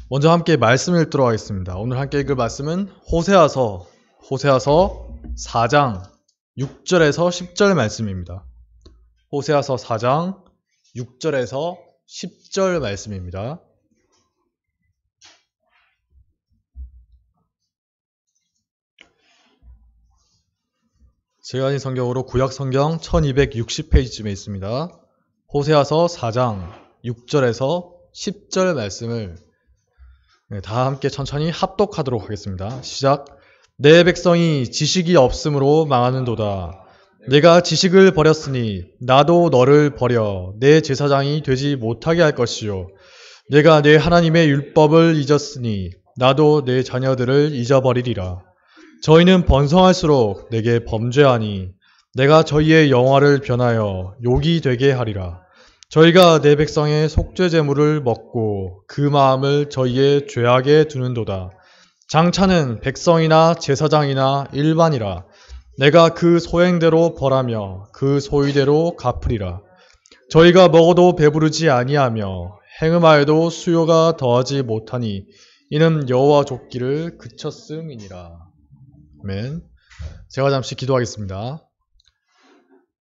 먼저 함께 말씀을 읽도록 하겠습니다. 오늘 함께 읽을 말씀은 호세아서 4장 6절에서 10절 말씀입니다. 호세아서 4장 6절에서 10절 말씀입니다. 제가 가진 성경으로 구약 성경 1260페이지쯤에 있습니다. 호세아서 4장 6절에서 10절 말씀을 다 함께 천천히 합독하도록 하겠습니다. 시작. 내 백성이 지식이 없으므로 망하는도다. 내가 지식을 버렸으니 나도 너를 버려 내 제사장이 되지 못하게 할 것이요. 내가 내 하나님의 율법을 잊었으니 나도 내 자녀들을 잊어버리리라. 저희는 번성할수록 내게 범죄하니 내가 저희의 영화를 변하여 욕이 되게 하리라. 저희가 내 백성의 속죄 제물을 먹고 그 마음을 저희의 죄악에 두는도다. 장차는 백성이나 제사장이나 일반이라. 내가 그 소행대로 벌하며 그 소위대로 갚으리라. 저희가 먹어도 배부르지 아니하며 행음하여도 수요가 더하지 못하니 이는 여호와 좇기를 그쳤음이니라. 아멘. 제가 잠시 기도하겠습니다.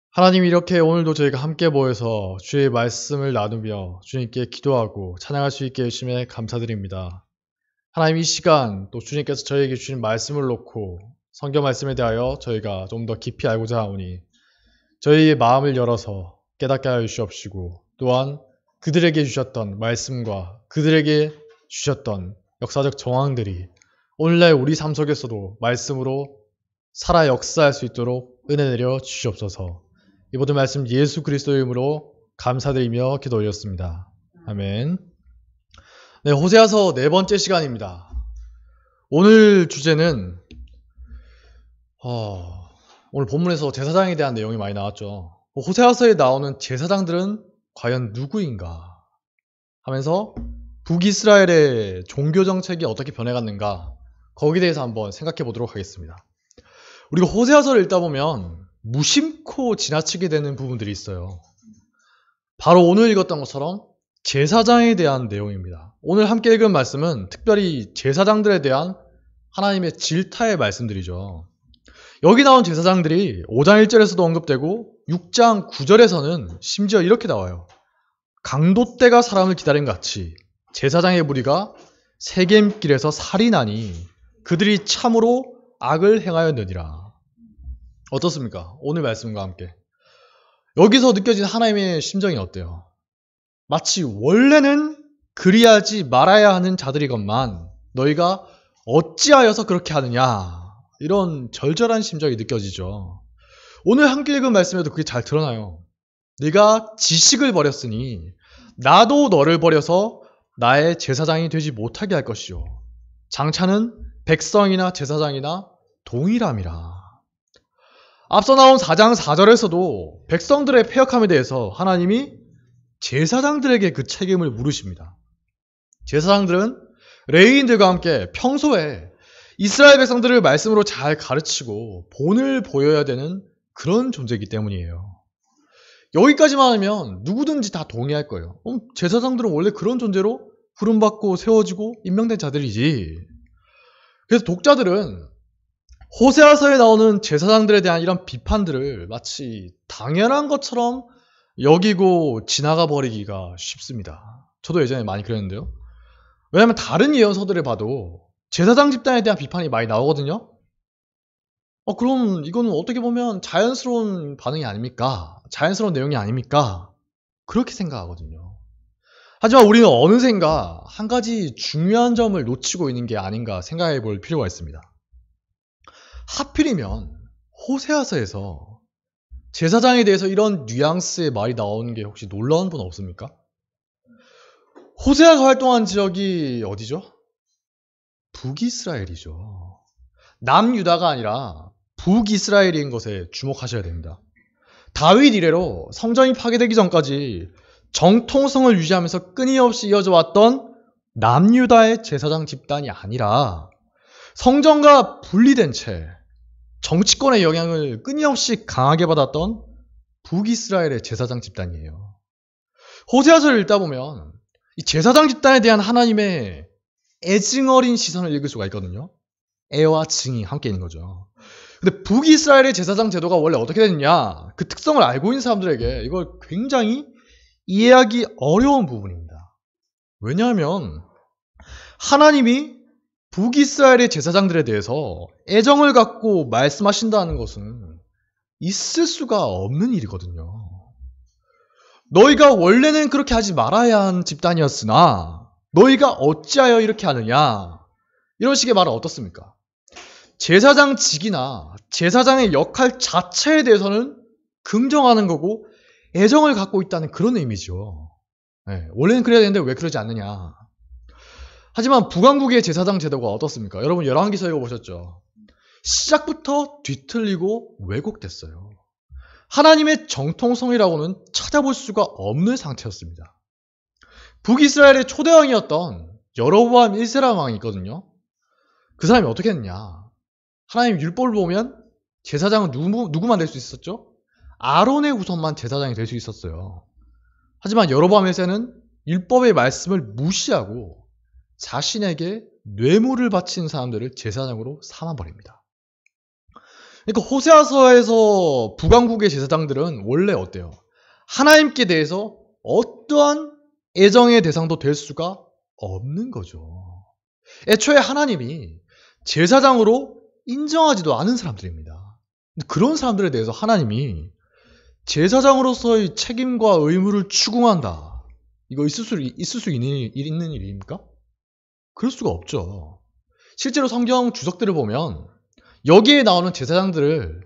하나님, 이렇게 오늘도 저희가 함께 모여서 주의 말씀을 나누며 주님께 기도하고 찬양할 수 있게 해주심에 감사드립니다. 하나님, 이 시간 또 주님께서 저희에게 주신 말씀을 놓고 성경 말씀에 대하여 저희가 좀 더 깊이 알고자 하오니 저희의 마음을 열어서 깨닫게 하여 주시옵시고, 또한 그들에게 주셨던 말씀과 그들에게 주셨던 역사적 정황들이 오늘날 우리 삶 속에서도 말씀으로 살아 역사할 수 있도록 은혜 내려 주시옵소서. 이 모든 말씀 예수 그리스도의 이름으로 감사드리며 기도 올렸습니다. 아멘. 네, 호세아서 네 번째 시간입니다. 오늘 주제는 오늘 본문에서 제사장에 대한 내용이 많이 나왔죠. 호세아서에 나오는 제사장들은 과연 누구인가 하면서 북이스라엘의 종교 정책이 어떻게 변해갔는가, 거기에 대해서 한번 생각해 보도록 하겠습니다. 우리가 호세아서를 읽다 보면 무심코 지나치게 되는 부분들이 있어요. 바로 오늘 읽었던 것처럼 제사장에 대한 내용입니다. 오늘 함께 읽은 말씀은 특별히 제사장들에 대한 하나님의 질타의 말씀들이죠. 여기 나온 제사장들이 5장 1절에서도 언급되고 6장 9절에서는 심지어 이렇게 나와요. 강도떼가 사람을 기다린 같이 제사장의 무리가 세겜길에서 살인하니 그들이 참으로 악을 행하였느니라. 어떻습니까? 오늘 말씀과 함께 여기서 느껴진 하나님의 심정이 어때요? 마치 원래는 그리하지 말아야 하는 자들이건만 너희가 어찌하여서 그렇게 하느냐, 이런 절절한 심정이 느껴지죠. 오늘 함께 읽은 말씀에도 그게 잘 드러나요. 네가 지식을 버렸으니 나도 너를 버려서 나의 제사장이 되지 못하게 할 것이요. 장차는 백성이나 제사장이나 동일함이라. 앞서 나온 4장 4절에서도 백성들의 패역함에 대해서 하나님이 제사장들에게 그 책임을 물으십니다. 제사장들은 레위인들과 함께 평소에 이스라엘 백성들을 말씀으로 잘 가르치고 본을 보여야 되는 그런 존재이기 때문이에요. 여기까지만 하면 누구든지 다 동의할 거예요. 제사장들은 원래 그런 존재로 부름받고 세워지고 임명된 자들이지. 그래서 독자들은 호세아서에 나오는 제사장들에 대한 이런 비판들을 마치 당연한 것처럼 여기고 지나가 버리기가 쉽습니다. 저도 예전에 많이 그랬는데요. 왜냐하면 다른 예언서들을 봐도 제사장 집단에 대한 비판이 많이 나오거든요. 그럼 이거는 어떻게 보면 자연스러운 반응이 아닙니까? 자연스러운 내용이 아닙니까? 그렇게 생각하거든요. 하지만 우리는 어느샌가 한 가지 중요한 점을 놓치고 있는 게 아닌가 생각해 볼 필요가 있습니다. 하필이면 호세아서에서 제사장에 대해서 이런 뉘앙스의 말이 나오는 게 혹시 놀라운 분 없습니까? 호세아가 활동한 지역이 어디죠? 북이스라엘이죠. 남유다가 아니라 북이스라엘인 것에 주목하셔야 됩니다. 다윗 이래로 성전이 파괴되기 전까지 정통성을 유지하면서 끊임없이 이어져 왔던 남유다의 제사장 집단이 아니라 성전과 분리된 채 정치권의 영향을 끊임없이 강하게 받았던 북이스라엘의 제사장 집단이에요. 호세아서를 읽다 보면 이 제사장 집단에 대한 하나님의 애증어린 시선을 읽을 수가 있거든요. 애와 증이 함께 있는 거죠. 근데 북이스라엘의 제사장 제도가 원래 어떻게 됐냐, 그 특성을 알고 있는 사람들에게 이걸 굉장히 이해하기 어려운 부분입니다. 왜냐하면 하나님이 북이스라엘의 제사장들에 대해서 애정을 갖고 말씀하신다는 것은 있을 수가 없는 일이거든요. 너희가 원래는 그렇게 하지 말아야 한 집단이었으나 너희가 어찌하여 이렇게 하느냐, 이런 식의 말은 어떻습니까? 제사장 직이나 제사장의 역할 자체에 대해서는 긍정하는 거고 애정을 갖고 있다는 그런 의미죠. 네, 원래는 그래야 되는데 왜 그러지 않느냐. 하지만 북왕국의 제사장 제도가 어떻습니까? 여러분 열왕기서 읽어보셨죠? 시작부터 뒤틀리고 왜곡됐어요. 하나님의 정통성이라고는 찾아볼 수가 없는 상태였습니다. 북이스라엘의 초대왕이었던 여로보암 1세라는 왕이 있거든요. 그 사람이 어떻게 했냐, 하나님 율법을 보면 제사장은 누구만 될 수 있었죠? 아론의 후손만 제사장이 될 수 있었어요. 하지만 여로보암 1세는 율법의 말씀을 무시하고 자신에게 뇌물을 바친 사람들을 제사장으로 삼아버립니다. 그러니까 호세아서에서 북왕국의 제사장들은 원래 어때요? 하나님께 대해서 어떠한 애정의 대상도 될 수가 없는 거죠. 애초에 하나님이 제사장으로 인정하지도 않은 사람들입니다. 그런 사람들에 대해서 하나님이 제사장으로서의 책임과 의무를 추궁한다, 이거 있을 수 있는 일입니까? 그럴 수가 없죠. 실제로 성경 주석들을 보면 여기에 나오는 제사장들을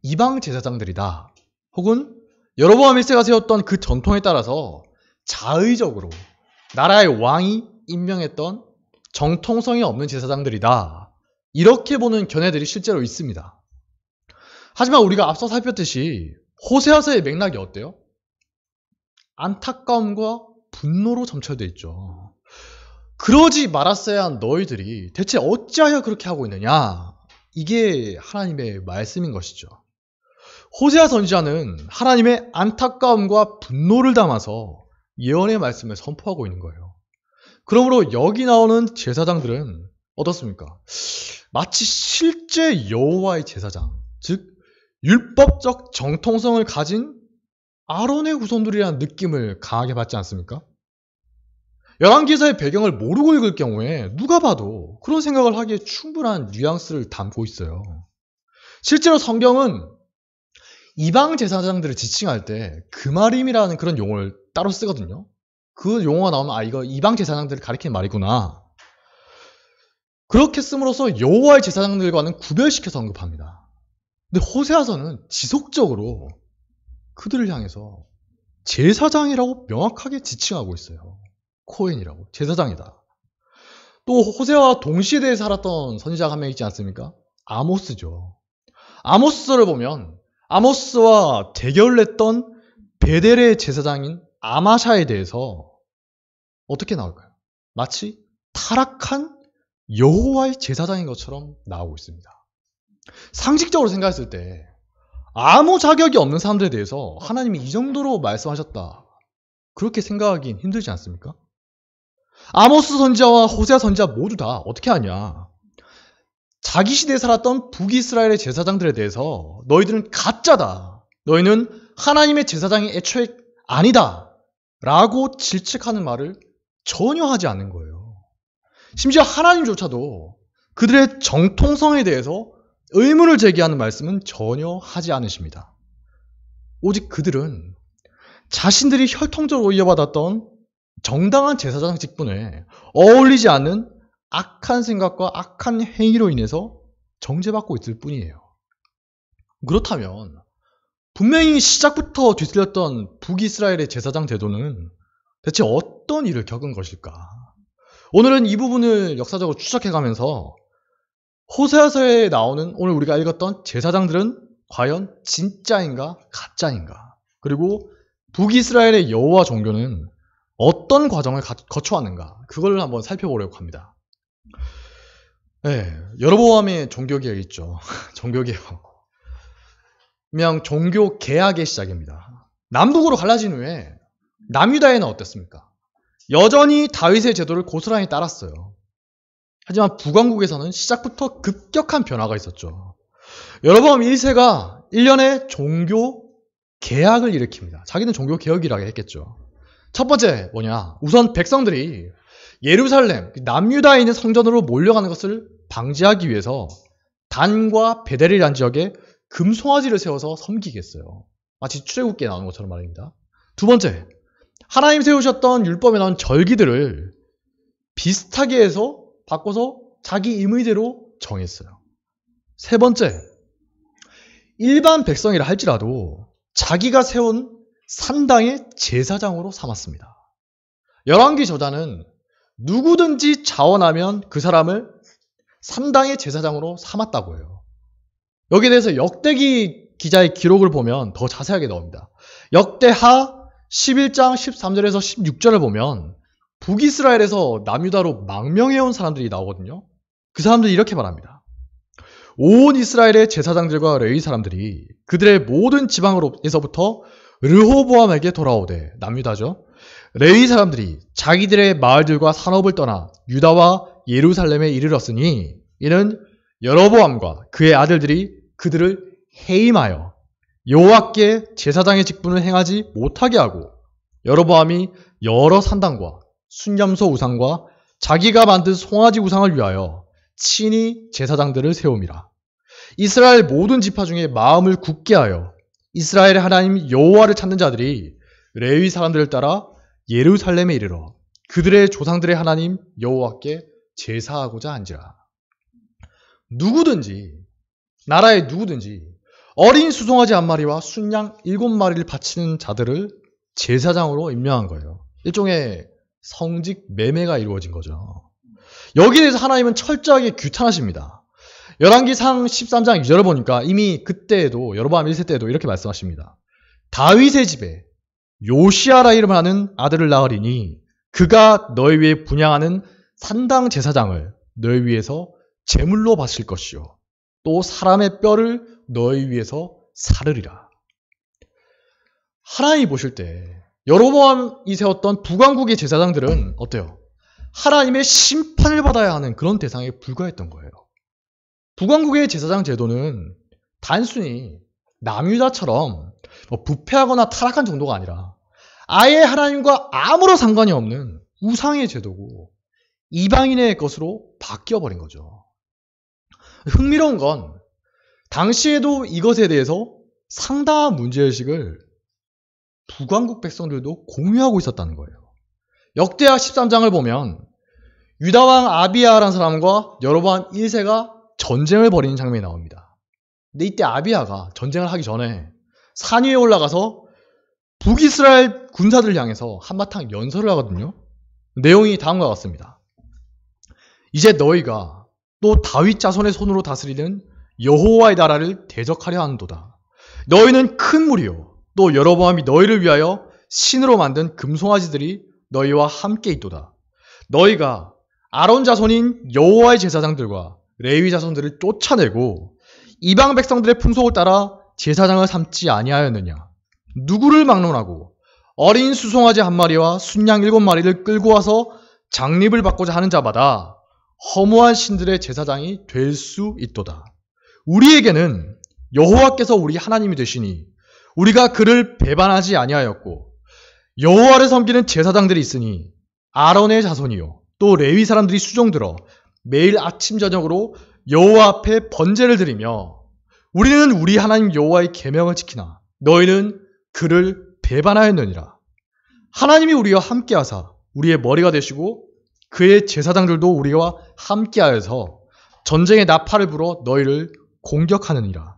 이방 제사장들이다, 혹은 여로보암 1세가 세웠던 그 전통에 따라서 자의적으로 나라의 왕이 임명했던 정통성이 없는 제사장들이다, 이렇게 보는 견해들이 실제로 있습니다. 하지만 우리가 앞서 살폈듯이 호세아서의 맥락이 어때요? 안타까움과 분노로 점철되어 있죠. 그러지 말았어야 한 너희들이 대체 어찌하여 그렇게 하고 있느냐, 이게 하나님의 말씀인 것이죠. 호세아 선지자는 하나님의 안타까움과 분노를 담아서 예언의 말씀을 선포하고 있는 거예요. 그러므로 여기 나오는 제사장들은 어떻습니까? 마치 실제 여호와의 제사장, 즉 율법적 정통성을 가진 아론의 후손들이라는 느낌을 강하게 받지 않습니까? 열왕기서의 배경을 모르고 읽을 경우에 누가 봐도 그런 생각을 하기에 충분한 뉘앙스를 담고 있어요. 실제로 성경은 이방 제사장들을 지칭할 때 그마림이라는 그런 용어를 따로 쓰거든요. 그 용어가 나오면 이거 이방 제사장들을 가리키는 말이구나, 그렇게 씀으로써 여호와의 제사장들과는 구별시켜서 언급합니다. 근데 호세아서는 지속적으로 그들을 향해서 제사장이라고 명확하게 지칭하고 있어요. 코헨이라고, 제사장이다. 또 호세아와 동시대에 살았던 선지자가 한 명 있지 않습니까? 아모스죠. 아모스서를 보면 아모스와 대결했던 베델의 제사장인 아마샤에 대해서 어떻게 나올까요? 마치 타락한 여호와의 제사장인 것처럼 나오고 있습니다. 상식적으로 생각했을 때 아무 자격이 없는 사람들에 대해서 하나님이 이 정도로 말씀하셨다, 그렇게 생각하긴 힘들지 않습니까? 아모스 선지자와 호세아 선지자 모두 다 어떻게 하냐, 자기 시대에 살았던 북이스라엘의 제사장들에 대해서 너희들은 가짜다, 너희는 하나님의 제사장이 애초에 아니다 라고 질책하는 말을 전혀 하지 않는 거예요. 심지어 하나님조차도 그들의 정통성에 대해서 의문을 제기하는 말씀은 전혀 하지 않으십니다. 오직 그들은 자신들이 혈통적으로 이어받았던 정당한 제사장 직분에 어울리지 않는 악한 생각과 악한 행위로 인해서 정죄받고 있을 뿐이에요. 그렇다면 분명히 시작부터 뒤틀렸던 북이스라엘의 제사장 제도는 대체 어떤 일을 겪은 것일까? 오늘은 이 부분을 역사적으로 추적해가면서 호세아서에 나오는 오늘 우리가 읽었던 제사장들은 과연 진짜인가 가짜인가, 그리고 북이스라엘의 여호와 종교는 어떤 과정을 거쳐왔는가, 그걸 한번 살펴보려고 합니다. 네, 여로보암의 종교개혁 있죠. 종교개혁. 그냥 종교 개혁의 시작입니다. 남북으로 갈라진 후에 남유다에는 어땠습니까? 여전히 다윗의 제도를 고스란히 따랐어요. 하지만 북왕국에서는 시작부터 급격한 변화가 있었죠. 여로보암 1세가 1년의 종교 개혁을 일으킵니다. 자기는 종교 개혁이라고 했겠죠. 첫 번째 뭐냐? 우선 백성들이 예루살렘, 남유다에 있는 성전으로 몰려가는 것을 방지하기 위해서 단과 베델이라는 지역에 금송아지를 세워서 섬기게 했어요. 마치 출애굽기에 나오는 것처럼 말입니다. 두 번째, 하나님 세우셨던 율법에 나온 절기들을 비슷하게 해서 바꿔서 자기 임의대로 정했어요. 세 번째, 일반 백성이라 할지라도 자기가 세운 산당의 제사장으로 삼았습니다. 열왕기 저자는 누구든지 자원하면 그 사람을 산당의 제사장으로 삼았다고 해요. 여기에 대해서 역대기 기자의 기록을 보면 더 자세하게 나옵니다. 역대하 11장 13절에서 16절을 보면 북이스라엘에서 남유다로 망명해온 사람들이 나오거든요. 그 사람들이 이렇게 말합니다. 온 이스라엘의 제사장들과 레위 사람들이 그들의 모든 지방으로에서부터 르호보암에게 돌아오되, 남유다죠. 레위 사람들이 자기들의 마을들과 산업을 떠나 유다와 예루살렘에 이르렀으니 이는 여로보암과 그의 아들들이 그들을 해임하여 여호와께 제사장의 직분을 행하지 못하게 하고, 여로보암이 여러 산당과 순념소 우상과 자기가 만든 송아지 우상을 위하여 친히 제사장들을 세움이라. 이스라엘 모든 지파 중에 마음을 굳게 하여 이스라엘의 하나님 여호와를 찾는 자들이 레위 사람들을 따라 예루살렘에 이르러 그들의 조상들의 하나님 여호와께 제사하고자 한지라. 누구든지, 나라의 누구든지 어린 수송아지 한 마리와 순양 7마리를 바치는 자들을 제사장으로 임명한 거예요. 일종의 성직 매매가 이루어진 거죠. 여기에 대해서 하나님은 철저하게 규탄하십니다. 열왕기상 13장 2절을 보니까 이미 그때에도, 여로보암 1세 때에도 이렇게 말씀하십니다. 다윗의 집에 요시아라 이름을 하는 아들을 낳으리니 그가 너희 위에 분향하는 산당 제사장을 너희 위에서 제물로 바칠 것이요 또 사람의 뼈를 너희 위에서 사르리라. 하나님이 보실 때 여로보암이 세웠던 북왕국의 제사장들은 어때요? 하나님의 심판을 받아야 하는 그런 대상에 불과했던 거예요. 북왕국의 제사장 제도는 단순히 남유다처럼 부패하거나 타락한 정도가 아니라 아예 하나님과 아무런 상관이 없는 우상의 제도고 이방인의 것으로 바뀌어버린 거죠. 흥미로운 건 당시에도 이것에 대해서 상당한 문제의식을 북왕국 백성들도 공유하고 있었다는 거예요. 역대하 13장을 보면 유다왕 아비야라는 사람과 여로보암 1세가 전쟁을 벌이는 장면이 나옵니다. 근데 이때 아비야가 전쟁을 하기 전에 산 위에 올라가서 북이스라엘 군사들을 향해서 한바탕 연설을 하거든요. 내용이 다음과 같습니다. 이제 너희가 또 다윗 자손의 손으로 다스리는 여호와의 나라를 대적하려 하는도다. 너희는 큰 무리요 또 여로보암이 너희를 위하여 신으로 만든 금송아지들이 너희와 함께 있도다. 너희가 아론 자손인 여호와의 제사장들과 레위 자손들을 쫓아내고 이방 백성들의 풍속을 따라 제사장을 삼지 아니하였느냐? 누구를 막론하고 어린 수송아지 한 마리와 순양 7마리를 끌고 와서 장립을 받고자 하는 자마다 허무한 신들의 제사장이 될 수 있도다. 우리에게는 여호와께서 우리 하나님이 되시니 우리가 그를 배반하지 아니하였고 여호와를 섬기는 제사장들이 있으니 아론의 자손이요 또 레위 사람들이 수종들어 매일 아침 저녁으로 여호와 앞에 번제를 드리며 우리는 우리 하나님 여호와의 계명을 지키나 너희는 그를 배반하였느니라. 하나님이 우리와 함께하사 우리의 머리가 되시고 그의 제사장들도 우리와 함께하여서 전쟁의 나팔을 불어 너희를 공격하느니라.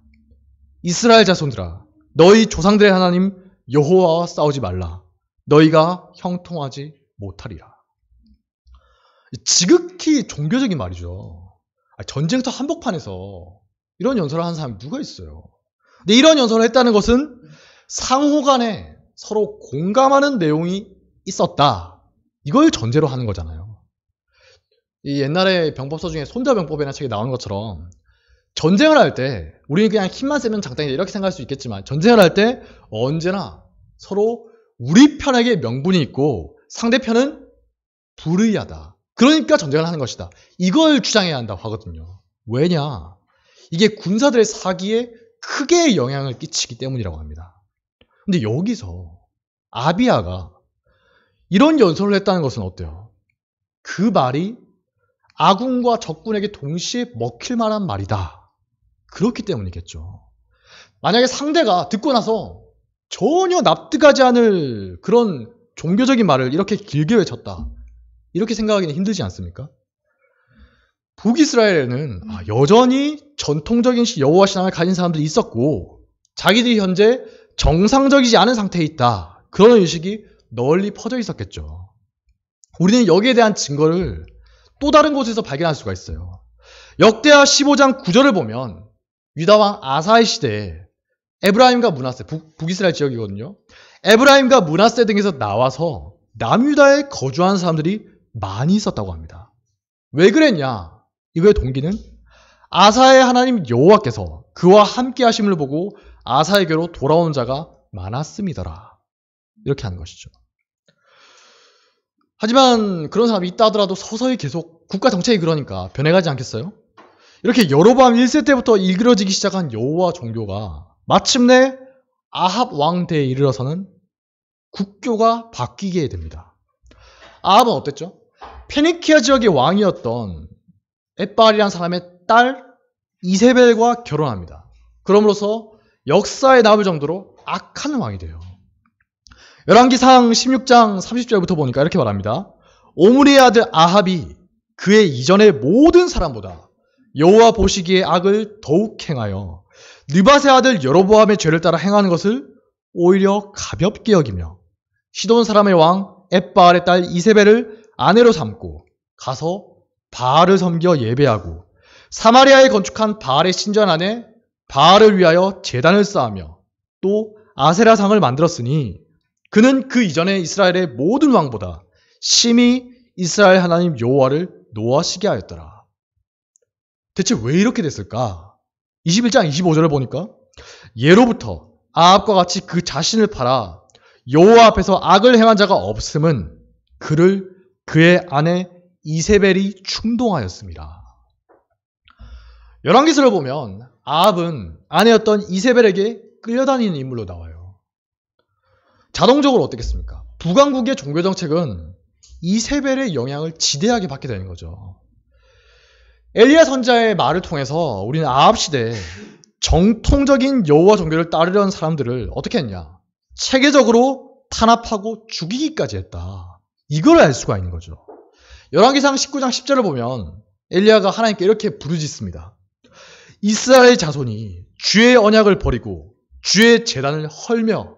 이스라엘 자손들아, 너희 조상들의 하나님 여호와와 싸우지 말라. 너희가 형통하지 못하리라. 지극히 종교적인 말이죠. 전쟁터 한복판에서 이런 연설을 하는 사람이 누가 있어요? 근데 이런 연설을 했다는 것은 상호간에 서로 공감하는 내용이 있었다. 이걸 전제로 하는 거잖아요. 이 옛날에 병법서 중에 손자병법이라는 책에 나온 것처럼 전쟁을 할 때 우리는 그냥 힘만 세면 장땡이다 이렇게 생각할 수 있겠지만 전쟁을 할 때 언제나 서로 우리 편에게 명분이 있고 상대편은 불의하다. 그러니까 전쟁을 하는 것이다. 이걸 주장해야 한다고 하거든요. 왜냐? 이게 군사들의 사기에 크게 영향을 끼치기 때문이라고 합니다. 근데 여기서 아비야가 이런 연설을 했다는 것은 어때요? 그 말이 아군과 적군에게 동시에 먹힐 만한 말이다. 그렇기 때문이겠죠. 만약에 상대가 듣고 나서 전혀 납득하지 않을 그런 종교적인 말을 이렇게 길게 외쳤다. 이렇게 생각하기는 힘들지 않습니까? 북이스라엘에는 여전히 전통적인 여호와 신앙을 가진 사람들이 있었고 자기들이 현재 정상적이지 않은 상태에 있다. 그런 의식이 널리 퍼져 있었겠죠. 우리는 여기에 대한 증거를 또 다른 곳에서 발견할 수가 있어요. 역대하 15장 9절을 보면 유다왕 아사의 시대에 에브라임과 므낫세, 북이스라엘 지역이거든요. 에브라임과 므낫세 등에서 나와서 남유다에 거주하는 사람들이 많이 있었다고 합니다. 왜 그랬냐? 이거의 동기는 아사의 하나님 여호와께서 그와 함께 하심을 보고 아사에게로 돌아오는 자가 많았음이더라. 이렇게 하는 것이죠. 하지만 그런 사람이 있다 하더라도 서서히 계속 국가 정책이 그러니까 변해가지 않겠어요? 이렇게 여로보암 1세 때부터 일그러지기 시작한 여호와 종교가 마침내 아합 왕 때에 이르러서는 국교가 바뀌게 됩니다. 아합은 어땠죠? 페니키아 지역의 왕이었던 엣바알이라는 사람의 딸 이세벨과 결혼합니다. 그럼으로써 역사에 남을 정도로 악한 왕이 돼요. 열왕기상 16장 30절부터 보니까 이렇게 말합니다. 오므리의 아들 아합이 그의 이전의 모든 사람보다 여호와 보시기에 악을 더욱 행하여 느밧의 아들 여로보암의 죄를 따라 행하는 것을 오히려 가볍게 여기며 시돈 사람의 왕 엣바알의 딸 이세벨을 아내로 삼고 가서 바알을 섬겨 예배하고 사마리아에 건축한 바알의 신전 안에 바알을 위하여 제단을 쌓으며 또 아세라상을 만들었으니 그는 그 이전에 이스라엘의 모든 왕보다 심히 이스라엘 하나님 여호와를 노하시게 하였더라. 대체 왜 이렇게 됐을까? 21장 25절을 보니까 예로부터 아합과 같이 그 자신을 팔아 여호와 앞에서 악을 행한 자가 없음은 그를 그의 아내 이세벨이 충동하였습니다. 열왕기서를 보면 아합은 아내였던 이세벨에게 끌려다니는 인물로 나와요. 자동적으로 어떻겠습니까? 북왕국의 종교정책은 이세벨의 영향을 지대하게 받게 되는 거죠. 엘리야 선지자의 말을 통해서 우리는 아합 시대에 정통적인 여호와 종교를 따르려는 사람들을 어떻게 했냐? 체계적으로 탄압하고 죽이기까지 했다. 이걸 알 수가 있는 거죠. 열왕기상 19장 10절을 보면 엘리야가 하나님께 이렇게 부르짖습니다. 이스라엘 자손이 주의 언약을 버리고 주의 제단을 헐며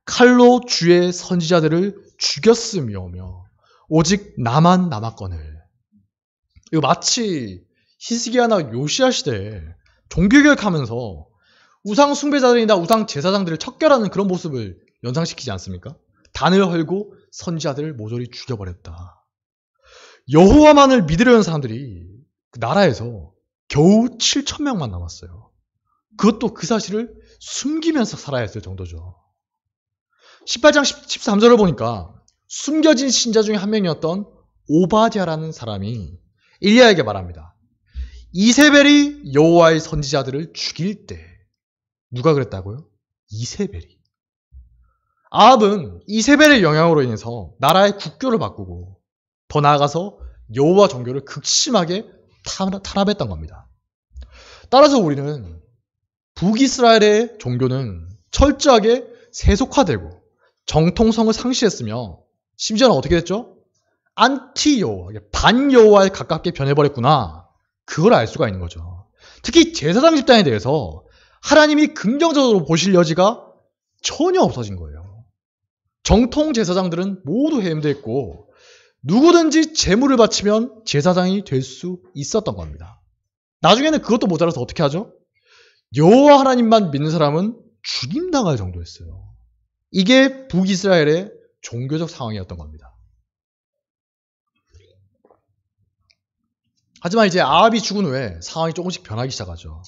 칼로 주의 선지자들을 죽였으며며 오직 나만 남았거늘. 이거 마치 히스기야나 요시야 시대에 종교개혁하면서 우상 숭배자들이나 우상 제사장들을 척결하는 그런 모습을 연상시키지 않습니까? 단을 헐고 선지자들을 모조리 죽여버렸다. 여호와만을 믿으려는 사람들이 그 나라에서 겨우 7,000명만 남았어요. 그것도 그 사실을 숨기면서 살아야 했을 정도죠. 18장 13절을 보니까 숨겨진 신자 중에 한 명이었던 오바댜라는 사람이 엘리야에게 말합니다. 이세벨이 여호와의 선지자들을 죽일 때 누가 그랬다고요? 이세벨이. 아합은 이세벨의 영향으로 인해서 나라의 국교를 바꾸고 더 나아가서 여호와 종교를 극심하게 탄압했던 겁니다. 따라서 우리는 북이스라엘의 종교는 철저하게 세속화되고 정통성을 상실했으며 심지어는 어떻게 됐죠? 안티 여호와, 반 여호와에 가깝게 변해버렸구나. 그걸 알 수가 있는 거죠. 특히 제사장 집단에 대해서 하나님이 긍정적으로 보실 여지가 전혀 없어진 거예요. 정통 제사장들은 모두 해임됐고 누구든지 제물을 바치면 제사장이 될 수 있었던 겁니다. 나중에는 그것도 모자라서 어떻게 하죠? 여호와 하나님만 믿는 사람은 죽임당할 정도였어요. 이게 북이스라엘의 종교적 상황이었던 겁니다. 하지만 이제 아합이 죽은 후에 상황이 조금씩 변하기 시작하죠.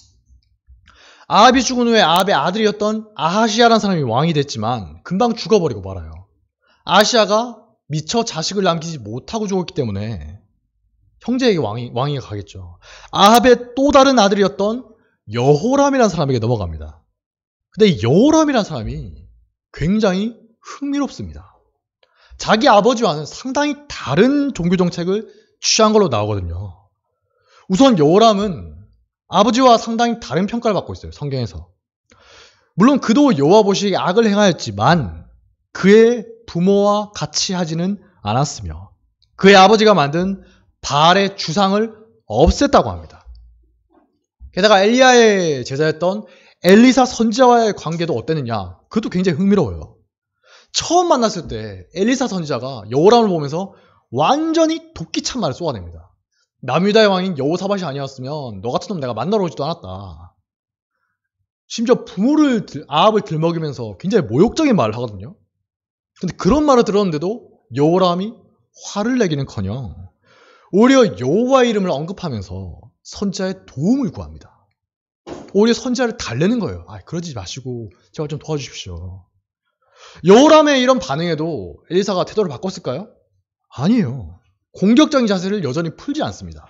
아합이 죽은 후에 아합의 아들이었던 아하시아라는 사람이 왕이 됐지만 금방 죽어버리고 말아요. 아하시아가 미처 자식을 남기지 못하고 죽었기 때문에 형제에게 왕위가 가겠죠. 아합의 또 다른 아들이었던 여호람이라는 사람에게 넘어갑니다. 근데 이 여호람이라는 사람이 굉장히 흥미롭습니다. 자기 아버지와는 상당히 다른 종교 정책을 취한 걸로 나오거든요. 우선 여호람은 아버지와 상당히 다른 평가를 받고 있어요. 성경에서. 물론 그도 여호와 보시기에 악을 행하였지만 그의 부모와 같이 하지는 않았으며 그의 아버지가 만든 바알의 주상을 없앴다고 합니다. 게다가 엘리야의 제자였던 엘리사 선지자와의 관계도 어땠느냐? 그것도 굉장히 흥미로워요. 처음 만났을 때 엘리사 선지자가 여호람을 보면서 완전히 도끼찬 말을 쏘아냅니다. 남유다의 왕인 여호사밧이 아니었으면 너 같은 놈 내가 만나러 오지도 않았다. 심지어 아합을 들먹이면서 굉장히 모욕적인 말을 하거든요. 근데 그런 말을 들었는데도 여호람이 화를 내기는커녕 오히려 여호와의 이름을 언급하면서 선지자의 도움을 구합니다. 오히려 선지자를 달래는 거예요. 그러지 마시고 제발 좀 도와주십시오. 여호람의 이런 반응에도 엘리사가 태도를 바꿨을까요? 아니에요. 공격적인 자세를 여전히 풀지 않습니다.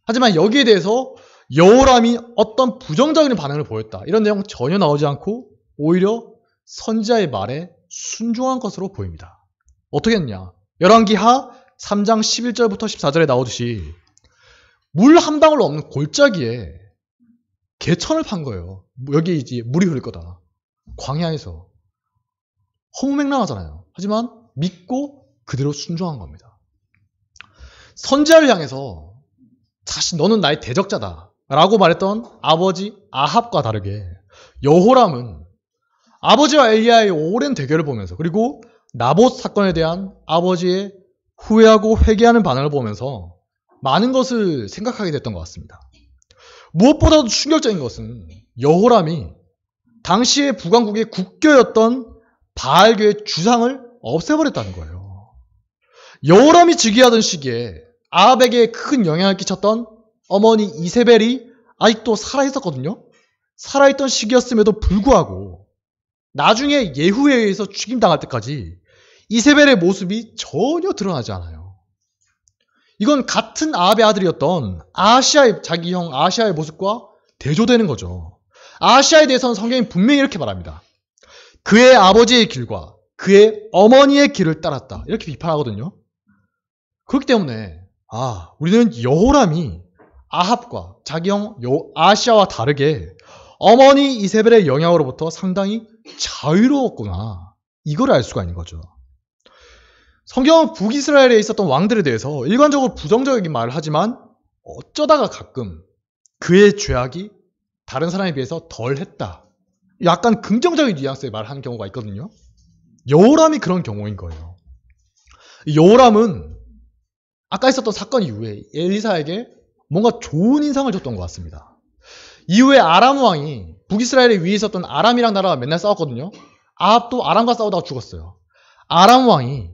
하지만 여기에 대해서 여호람이 어떤 부정적인 반응을 보였다. 이런 내용 전혀 나오지 않고 오히려 선지자의 말에 순종한 것으로 보입니다. 어떻게 했냐? 열왕기하 3장 11절부터 14절에 나오듯이 물 한 방울 없는 골짜기에 개천을 판 거예요. 여기 이제 물이 흐를 거다. 광야에서. 허무맹랑하잖아요. 하지만 믿고 그대로 순종한 겁니다. 선지자를 향해서 자신 너는 나의 대적자다 라고 말했던 아버지 아합과 다르게 여호람은 아버지와 엘리야의 오랜 대결을 보면서 그리고 나봇 사건에 대한 아버지의 후회하고 회개하는 반응을 보면서 많은 것을 생각하게 됐던 것 같습니다. 무엇보다도 충격적인 것은 여호람이 당시의 북왕국의 국교였던 바알교의 주상을 없애버렸다는 거예요. 여호람이 즉위하던 시기에 아합에게 큰 영향을 끼쳤던 어머니 이세벨이 아직도 살아있었거든요. 살아있던 시기였음에도 불구하고 나중에 예후에 의해서 죽임당할 때까지 이세벨의 모습이 전혀 드러나지 않아요. 이건 같은 아합의 아들이었던 자기 형 아하시아의 모습과 대조되는 거죠. 아하시아에 대해서는 성경이 분명히 이렇게 말합니다. 그의 아버지의 길과 그의 어머니의 길을 따랐다. 이렇게 비판하거든요. 그렇기 때문에 우리는 여호람이 아합과 자기 형 아하시아와 다르게 어머니 이세벨의 영향으로부터 상당히 자유로웠구나. 이걸 알 수가 있는 거죠. 성경은 북이스라엘에 있었던 왕들에 대해서 일관적으로 부정적인 말을 하지만 어쩌다가 가끔 그의 죄악이 다른 사람에 비해서 덜했다. 약간 긍정적인 뉘앙스의 말을 하는 경우가 있거든요. 여호람이 그런 경우인 거예요. 여호람은 아까 있었던 사건 이후에 엘리사에게 뭔가 좋은 인상을 줬던 것 같습니다. 이후에 아람 왕이 북이스라엘에 위에 있었던 아람이랑 나라가 맨날 싸웠거든요. 아합도 아람과 싸우다가 죽었어요. 아람 왕이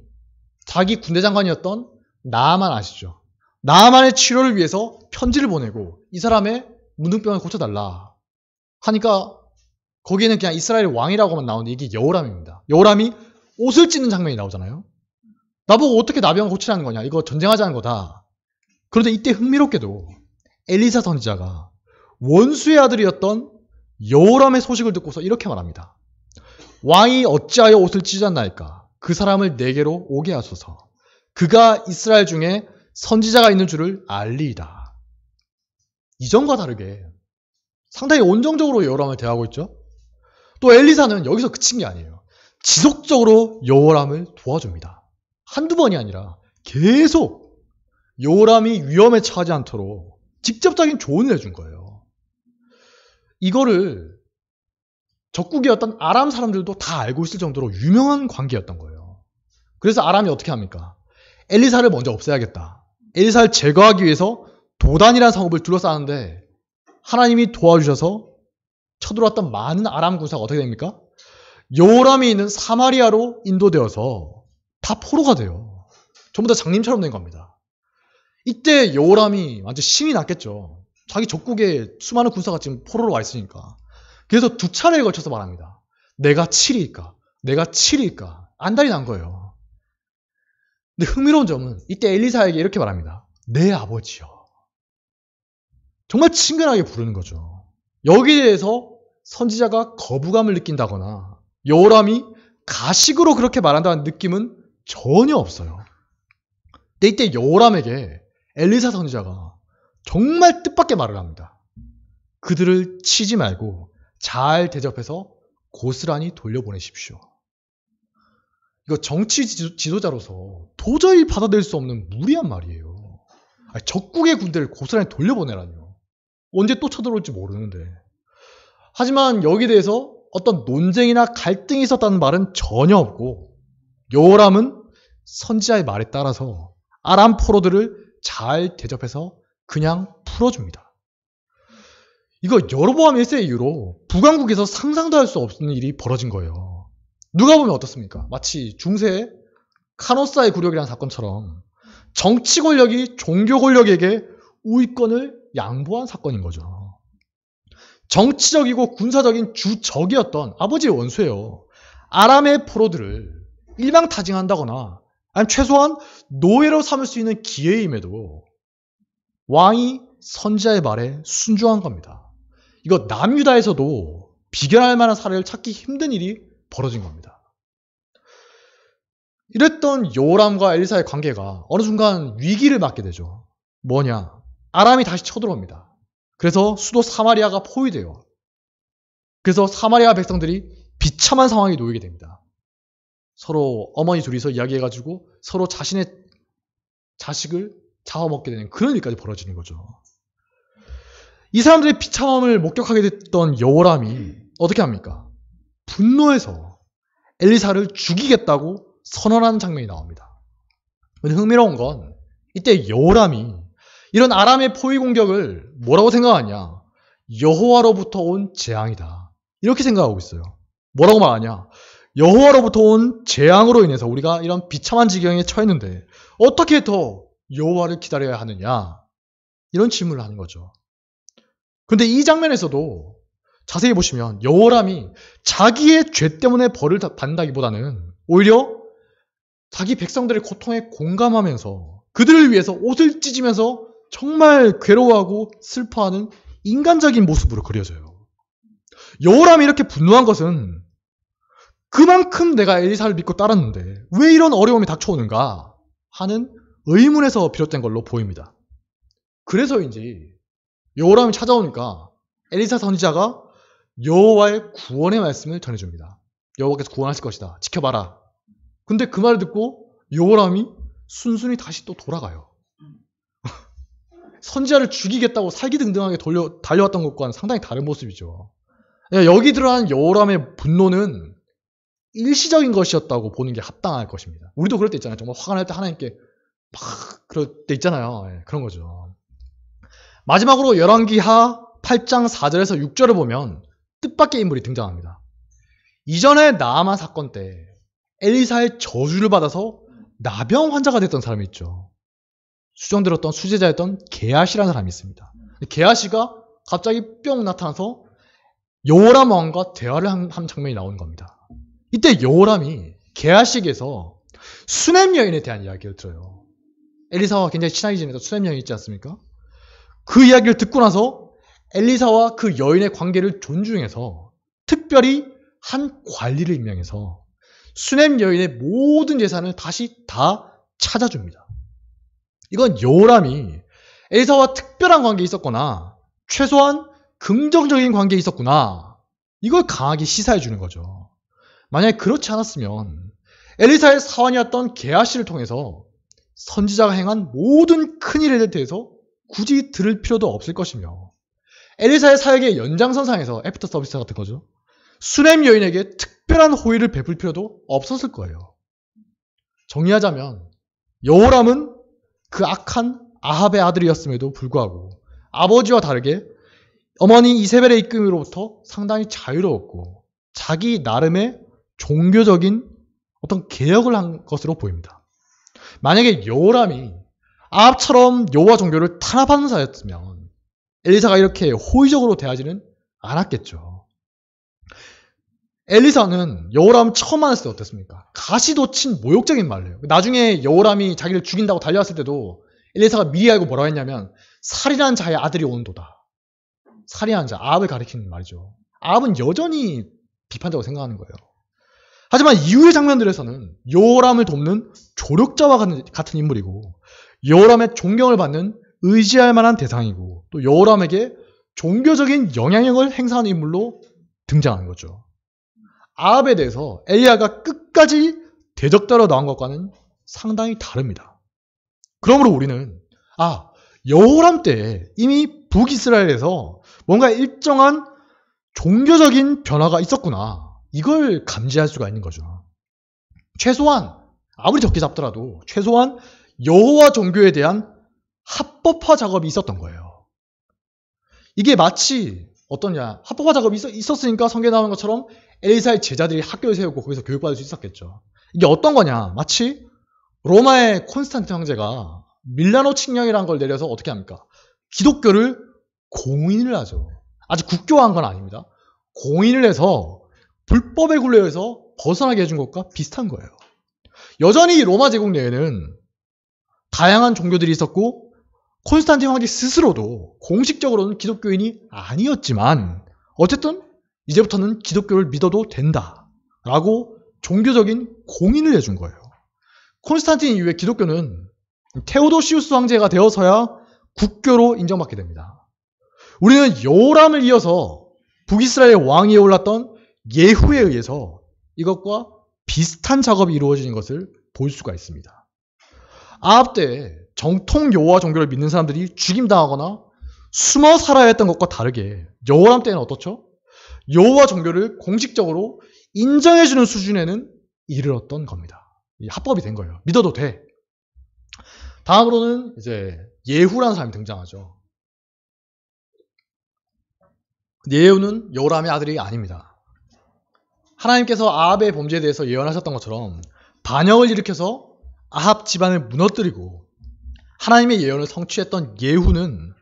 자기 군대 장관이었던 나아만 아시죠? 나아만의 치료를 위해서 편지를 보내고 이 사람의 문둥병을 고쳐달라 하니까 거기에는 그냥 이스라엘 왕이라고만 나오는데 이게 여호람입니다. 여호람이 옷을 찢는 장면이 나오잖아요. 나보고 어떻게 나병을 고치라는 거냐. 이거 전쟁하자는 거다. 그런데 이때 흥미롭게도 엘리사 선지자가 원수의 아들이었던 여호람의 소식을 듣고서 이렇게 말합니다. 왕이 어찌하여 옷을 찢었나이까? 그 사람을 내게로 오게 하소서. 그가 이스라엘 중에 선지자가 있는 줄을 알리이다. 이전과 다르게 상당히 온정적으로 여호람을 대하고 있죠. 또 엘리사는 여기서 그친 게 아니에요. 지속적으로 여호람을 도와줍니다. 한두 번이 아니라 계속 여호람이 위험에 처하지 않도록 직접적인 조언을 해준 거예요. 이거를 적국이었던 아람 사람들도 다 알고 있을 정도로 유명한 관계였던 거예요. 그래서 아람이 어떻게 합니까? 엘리사를 먼저 없애야겠다. 엘리사를 제거하기 위해서 도단이라는 성읍을 둘러싸는데 하나님이 도와주셔서 쳐들어왔던 많은 아람 군사가 어떻게 됩니까? 여호람이 있는 사마리아로 인도되어서 다 포로가 돼요. 전부 다 장님처럼 된 겁니다. 이때 여호람이 완전 신이 났겠죠. 자기 적국에 수많은 군사가 지금 포로로 와 있으니까. 그래서 두 차례에 걸쳐서 말합니다. 내가 7위일까? 내가 7위일까? 안달이 난 거예요. 근데 흥미로운 점은 이때 엘리사에게 이렇게 말합니다. 내 아버지여. 정말 친근하게 부르는 거죠. 여기에 대해서 선지자가 거부감을 느낀다거나 여호람이 가식으로 그렇게 말한다는 느낌은 전혀 없어요. 근데 이때 여호람에게 엘리사 선지자가 정말 뜻밖의 말을 합니다. 그들을 치지 말고 잘 대접해서 고스란히 돌려보내십시오. 이거 정치 지도자로서 도저히 받아들일 수 없는 무리한 말이에요. 적국의 군대를 고스란히 돌려보내라뇨. 언제 또 쳐들어올지 모르는데. 하지만 여기에 대해서 어떤 논쟁이나 갈등이 있었다는 말은 전혀 없고 여호람은 선지자의 말에 따라서 아람 포로들을 잘 대접해서 그냥 풀어줍니다. 이거 여로보암 1세 이후로 북왕국에서 상상도 할 수 없는 일이 벌어진 거예요. 누가 보면 어떻습니까? 마치 중세 카노사의 굴욕이라는 사건처럼 정치 권력이 종교 권력에게 우위권을 양보한 사건인 거죠. 정치적이고 군사적인 주적이었던 아버지의 원수예요. 아람의 포로들을 일망타진한다거나 아니면 최소한 노예로 삼을 수 있는 기회임에도 왕이 선지자의 말에 순종한 겁니다. 이거 남유다에서도 비견할 만한 사례를 찾기 힘든 일이 벌어진 겁니다. 이랬던 여호람과 엘리사의 관계가 어느 순간 위기를 맞게 되죠. 뭐냐? 아람이 다시 쳐들어옵니다. 그래서 수도 사마리아가 포위돼요. 그래서 사마리아 백성들이 비참한 상황에 놓이게 됩니다. 서로 어머니 둘이서 이야기해가지고 서로 자신의 자식을 잡아먹게 되는 그런 일까지 벌어지는 거죠. 이 사람들의 비참함을 목격하게 됐던 여호람이 어떻게 합니까? 분노해서 엘리사를 죽이겠다고 선언하는 장면이 나옵니다. 근데 흥미로운 건 이때 여호람이 이런 아람의 포위 공격을 뭐라고 생각하냐? 여호와로부터 온 재앙이다. 이렇게 생각하고 있어요. 뭐라고 말하냐? 여호와로부터 온 재앙으로 인해서 우리가 이런 비참한 지경에 처했는데 어떻게 더 여호와를 기다려야 하느냐? 이런 질문을 하는 거죠. 근데 이 장면에서도 자세히 보시면 여호람이 자기의 죄 때문에 벌을 받는다기보다는 오히려 자기 백성들의 고통에 공감하면서 그들을 위해서 옷을 찢으면서 정말 괴로워하고 슬퍼하는 인간적인 모습으로 그려져요. 여호람이 이렇게 분노한 것은 그만큼 내가 엘리사를 믿고 따랐는데 왜 이런 어려움이 닥쳐오는가 하는 의문에서 비롯된 걸로 보입니다. 그래서인지 여호람이 찾아오니까 엘리사 선지자가 여호와의 구원의 말씀을 전해줍니다. 여호와께서 구원하실 것이다. 지켜봐라. 근데 그 말을 듣고 여호람이 순순히 다시 또 돌아가요. 선지자를 죽이겠다고 살기등등하게 달려왔던 것과는 상당히 다른 모습이죠. 여기 드러난 여호람의 분노는 일시적인 것이었다고 보는 게 합당할 것입니다. 우리도 그럴 때 있잖아요. 정말 화가 날 때 하나님께 막 그럴 때 있잖아요. 그런 거죠. 마지막으로 열왕기하 8장 4절에서 6절을 보면 뜻밖의 인물이 등장합니다. 이전에 나아만 사건 때 엘리사의 저주를 받아서 나병 환자가 됐던 사람이 있죠. 수정들었던 수제자였던 게하시라는 사람이 있습니다. 게하시가 갑자기 뿅 나타나서 여호람 왕과 대화를 한 장면이 나오는 겁니다. 이때 여호람이 게하시에게서 수넴 여인에 대한 이야기를 들어요. 엘리사와 굉장히 친하게 지내던 수넴 여인 있지 않습니까? 그 이야기를 듣고 나서 엘리사와 그 여인의 관계를 존중해서 특별히 한 관리를 임명해서 수넴 여인의 모든 재산을 다시 다 찾아줍니다. 이건 여호람이 엘리사와 특별한 관계에 있었거나 최소한 긍정적인 관계에 있었구나. 이걸 강하게 시사해 주는 거죠. 만약에 그렇지 않았으면 엘리사의 사환이었던 게하시를 통해서 선지자가 행한 모든 큰일에 대해서 굳이 들을 필요도 없을 것이며 엘리사의 사역의 연장선상에서 애프터 서비스 같은 거죠. 수넴 여인에게 특별한 호의를 베풀 필요도 없었을 거예요. 정리하자면 여호람은 그 악한 아합의 아들이었음에도 불구하고 아버지와 다르게 어머니 이세벨의 이끌림으로부터 상당히 자유로웠고 자기 나름의 종교적인 어떤 개혁을 한 것으로 보입니다. 만약에 여호람이 아합처럼 여호와 종교를 탄압하는 자였으면 엘리사가 이렇게 호의적으로 대하지는 않았겠죠. 엘리사는 여호람 처음 만났을 때 어땠습니까? 가시돋친 모욕적인 말을 해요. 나중에 여호람이 자기를 죽인다고 달려왔을 때도 엘리사가 미리 알고 뭐라고 했냐면 살인한 자의 아들이 오는도다. 살인한 자, 아합을 가리키는 말이죠. 아합은 여전히 비판적으로 생각하는 거예요. 하지만 이후의 장면들에서는 여호람을 돕는 조력자와 같은 인물이고 여호람의 존경을 받는 의지할 만한 대상이고 또 여호람에게 종교적인 영향력을 행사하는 인물로 등장하는 거죠. 아합에 대해서 엘리야가 끝까지 대적자로 나온 것과는 상당히 다릅니다. 그러므로 우리는 여호람 때 이미 북이스라엘에서 뭔가 일정한 종교적인 변화가 있었구나. 이걸 감지할 수가 있는 거죠. 최소한 아무리 적게 잡더라도 최소한 여호와 종교에 대한 합법화 작업이 있었던 거예요. 이게 마치 어떠냐, 합법화 작업이 있었으니까 성경에 나오는 것처럼 엘리사의 제자들이 학교를 세우고 거기서 교육받을 수 있었겠죠. 이게 어떤 거냐, 마치 로마의 콘스탄틴 황제가 밀라노 칙령이라는 걸 내려서 어떻게 합니까? 기독교를 공인을 하죠. 아직 국교화한 건 아닙니다. 공인을 해서 불법의 굴레에서 벗어나게 해준 것과 비슷한 거예요. 여전히 로마 제국 내에는 다양한 종교들이 있었고 콘스탄틴 황제 스스로도 공식적으로는 기독교인이 아니었지만 어쨌든 이제부터는 기독교를 믿어도 된다라고 종교적인 공인을 해준 거예요. 콘스탄틴 이후에 기독교는 테오도시우스 황제가 되어서야 국교로 인정받게 됩니다. 우리는 여호람을 이어서 북이스라엘 왕위에 올랐던 예후에 의해서 이것과 비슷한 작업이 이루어지는 것을 볼 수가 있습니다. 아합 때 정통 여호와 종교를 믿는 사람들이 죽임당하거나 숨어 살아야 했던 것과 다르게 여호람 때는 어떻죠? 여호와 종교를 공식적으로 인정해주는 수준에는 이르렀던 겁니다. 합법이 된 거예요. 믿어도 돼. 다음으로는 이제 예후라는 사람이 등장하죠. 예후는 여호람의 아들이 아닙니다. 하나님께서 아합의 범죄에 대해서 예언하셨던 것처럼 반역을 일으켜서 아합 집안을 무너뜨리고 하나님의 예언을 성취했던 예후는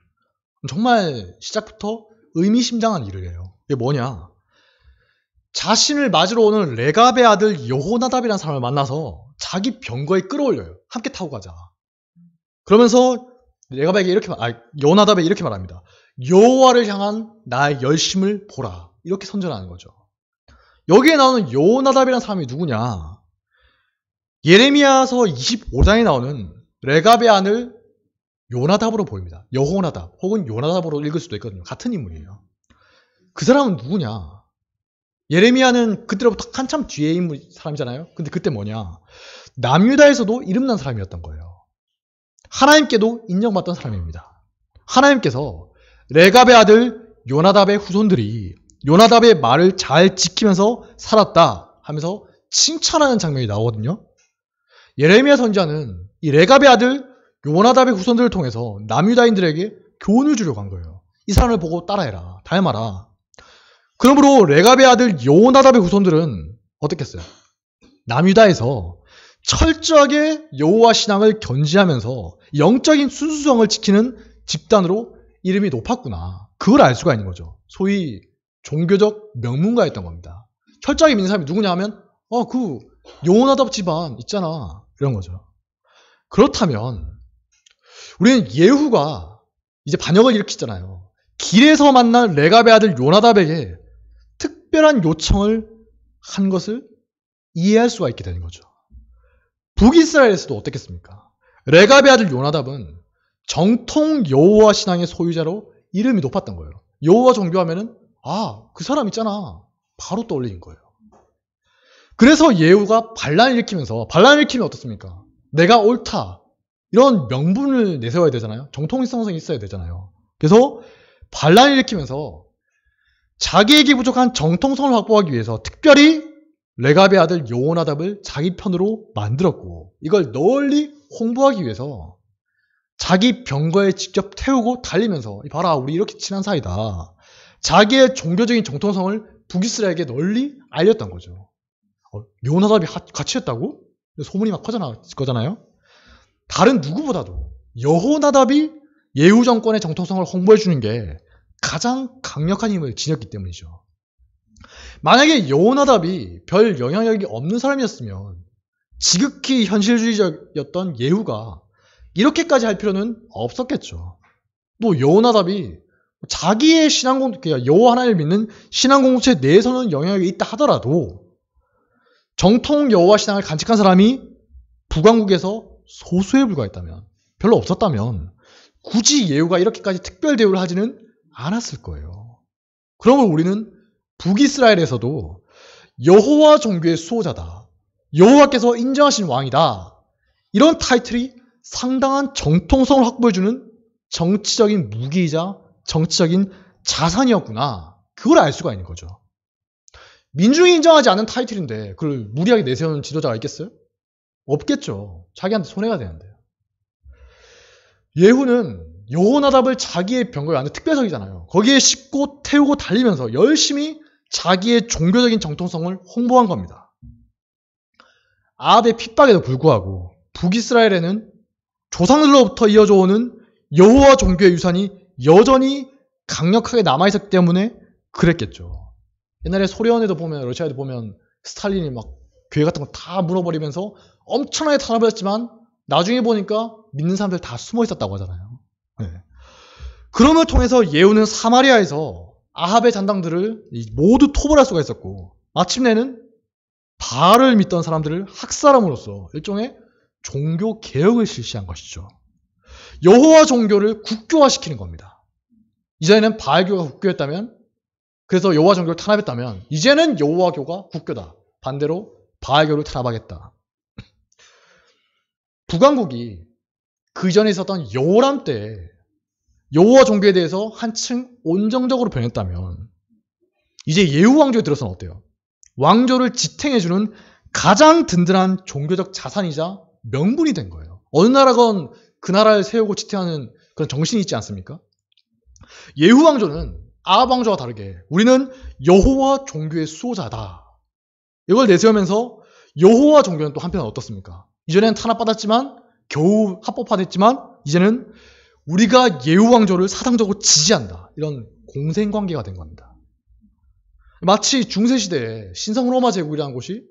정말 시작부터 의미심장한 일을 해요. 이게 뭐냐? 자신을 맞으러 오는 레갑의 아들 여호나답이라는 사람을 만나서 자기 병거에 끌어올려요. 함께 타고 가자. 그러면서 레갑에게 여호나답에게 이렇게 말합니다. 여호와를 향한 나의 열심을 보라. 이렇게 선전하는 거죠. 여기에 나오는 여호나답이라는 사람이 누구냐? 예레미야서 25장에 나오는 레갑의 아들 요나답으로 보입니다. 여호나답 혹은 요나답으로 읽을 수도 있거든요. 같은 인물이에요. 그 사람은 누구냐? 예레미야는 그때로부터 한참 뒤에 있는 사람이잖아요. 근데 그때 뭐냐? 남유다에서도 이름난 사람이었던 거예요. 하나님께도 인정받던 사람입니다. 하나님께서 레갑의 아들 요나답의 후손들이 요나답의 말을 잘 지키면서 살았다 하면서 칭찬하는 장면이 나오거든요. 예레미야 선지자는 이 레갑의 아들 요나답의 후손들을 통해서 남유다인들에게 교훈을 주려고 한 거예요. 이 사람을 보고 따라해라, 닮아라. 그러므로 레갑의 아들 여호나답의 후손들은 어떻겠어요? 남유다에서 철저하게 여호와 신앙을 견지하면서 영적인 순수성을 지키는 집단으로 이름이 높았구나. 그걸 알 수가 있는 거죠. 소위 종교적 명문가였던 겁니다. 철저하게 믿는 사람이 누구냐 하면 그 여호나답 집안 있잖아. 이런 거죠. 그렇다면 우리는 예후가 이제 반역을 일으키잖아요. 길에서 만난 레갑의 아들 요나답에게 특별한 요청을 한 것을 이해할 수가 있게 되는 거죠. 북이스라엘에서도 어떻겠습니까? 레갑의 아들 요나답은 정통 여호와 신앙의 소유자로 이름이 높았던 거예요. 여호와 종교하면은 그 사람 있잖아. 바로 떠올리는 거예요. 그래서 예후가 반란을 일으키면 어떻습니까? 내가 옳다. 이런 명분을 내세워야 되잖아요. 정통성이 있어야 되잖아요. 그래서 반란을 일으키면서 자기에게 부족한 정통성을 확보하기 위해서 특별히 레갑의 아들 여호나답을 자기 편으로 만들었고 이걸 널리 홍보하기 위해서 자기 병거에 직접 태우고 달리면서 봐라 우리 이렇게 친한 사이다. 자기의 종교적인 정통성을 북이스라엘에게 널리 알렸던 거죠. 여호나답이 같이 했다고? 소문이 막 퍼져나갈 거잖아요. 다른 누구보다도 여호나답이 예후 정권의 정통성을 홍보해주는 게 가장 강력한 힘을 지녔기 때문이죠. 만약에 여호나답이 별 영향력이 없는 사람이었으면 지극히 현실주의적이었던 예후가 이렇게까지 할 필요는 없었겠죠. 또 여호나답이 자기의 그러니까 여호와 하나님을 믿는 신앙 공동체 내에서는 영향력이 있다 하더라도 정통 여호와 신앙을 간직한 사람이 북왕국에서 소수에 불과했다면, 별로 없었다면 굳이 예후가 이렇게까지 특별 대우를 하지는 않았을 거예요. 그러면 우리는 북이스라엘에서도 여호와 종교의 수호자다, 여호와께서 인정하신 왕이다, 이런 타이틀이 상당한 정통성을 확보해주는 정치적인 무기이자 정치적인 자산이었구나, 그걸 알 수가 있는 거죠. 민중이 인정하지 않는 타이틀인데 그걸 무리하게 내세우는 지도자가 있겠어요? 없겠죠. 자기한테 손해가 되는데요. 예후는 여호나답을 자기의 병거에 앉는 특별석이잖아요. 거기에 싣고 태우고 달리면서 열심히 자기의 종교적인 정통성을 홍보한 겁니다. 아합의 핍박에도 불구하고 북이스라엘에는 조상들로부터 이어져 오는 여호와 종교의 유산이 여전히 강력하게 남아있었기 때문에 그랬겠죠. 옛날에 소련에도 보면, 러시아에도 보면 스탈린이 막 교회 같은 거 다 물어버리면서 엄청나게 탄압을 했지만 나중에 보니까 믿는 사람들 다 숨어 있었다고 하잖아요. 네. 그럼을 통해서 예후는 사마리아에서 아합의 잔당들을 모두 토벌할 수가 있었고, 마침내는 바알을 믿던 사람들을 학살함으로써 일종의 종교 개혁을 실시한 것이죠. 여호와 종교를 국교화시키는 겁니다. 이전에는 바알교가 국교였다면, 그래서 여호와 종교를 탄압했다면 이제는 여호와교가 국교다, 반대로 바알교를 탄압하겠다. 북왕국이 그 이전에 있었던 여호람 때 여호와 종교에 대해서 한층 온정적으로 변했다면, 이제 예후 왕조에 들어서는 어때요? 왕조를 지탱해주는 가장 든든한 종교적 자산이자 명분이 된 거예요. 어느 나라건 그 나라를 세우고 지탱하는 그런 정신이 있지 않습니까? 예후 왕조는 아합 왕조와 다르게 우리는 여호와 종교의 수호자다, 이걸 내세우면서 여호와 종교는 또 한편은 어떻습니까? 이전에는 탄압받았지만 겨우 합법화됐지만 이제는 우리가 예후 왕조를 사상적으로 지지한다, 이런 공생관계가 된 겁니다. 마치 중세시대에 신성로마 제국이라는 곳이